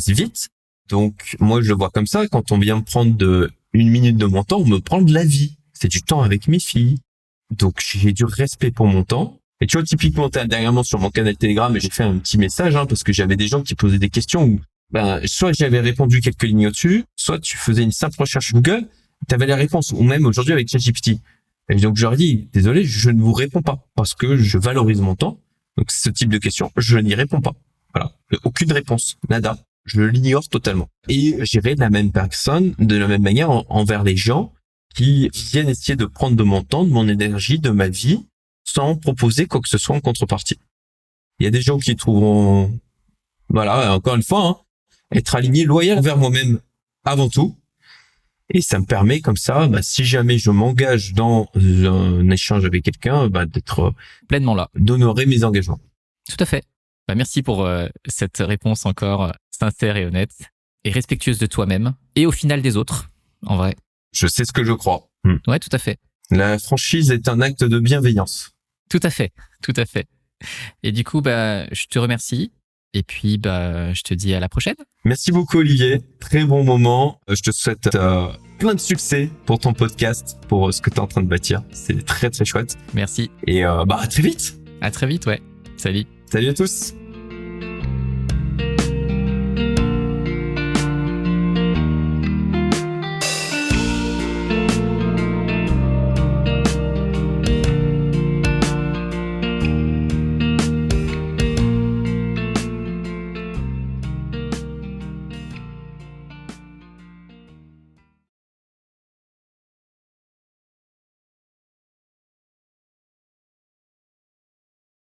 vite. Donc, moi, je le vois comme ça. Quand on vient me prendre une minute de mon temps, on me prend de la vie. C'est du temps avec mes filles. Donc, j'ai du respect pour mon temps. Et tu vois, typiquement, dernièrement, sur mon canal Telegram, j'ai fait un petit message, parce que j'avais des gens qui posaient des questions où, soit j'avais répondu quelques lignes au-dessus, soit tu faisais une simple recherche Google, tu avais la réponse, ou même aujourd'hui avec ChatGPT. Et donc, je leur ai dit, désolé, je ne vous réponds pas, parce que je valorise mon temps. Donc, ce type de questions, je n'y réponds pas. Voilà. Aucune réponse. Nada. Je l'ignore totalement. Et j'irai de la même manière envers les gens qui viennent essayer de prendre de mon temps, de mon énergie, de ma vie, sans proposer quoi que ce soit en contrepartie. Il y a des gens qui trouveront, voilà, encore une fois, être aligné, loyal envers moi-même avant tout. Et ça me permet comme ça, si jamais je m'engage dans un échange avec quelqu'un, d'être pleinement là, d'honorer mes engagements. Tout à fait. Merci pour cette réponse encore sincère et honnête et respectueuse de toi-même et au final des autres, en vrai. Je sais ce que je crois. Ouais, tout à fait. La franchise est un acte de bienveillance. Tout à fait. Et du coup, je te remercie. Et puis, je te dis à la prochaine. Merci beaucoup, Olivier. Très bon moment. Je te souhaite plein de succès pour ton podcast, pour ce que tu es en train de bâtir. C'est très, très chouette. Merci. Et à très vite. À très vite, ouais. Salut. Salut à tous.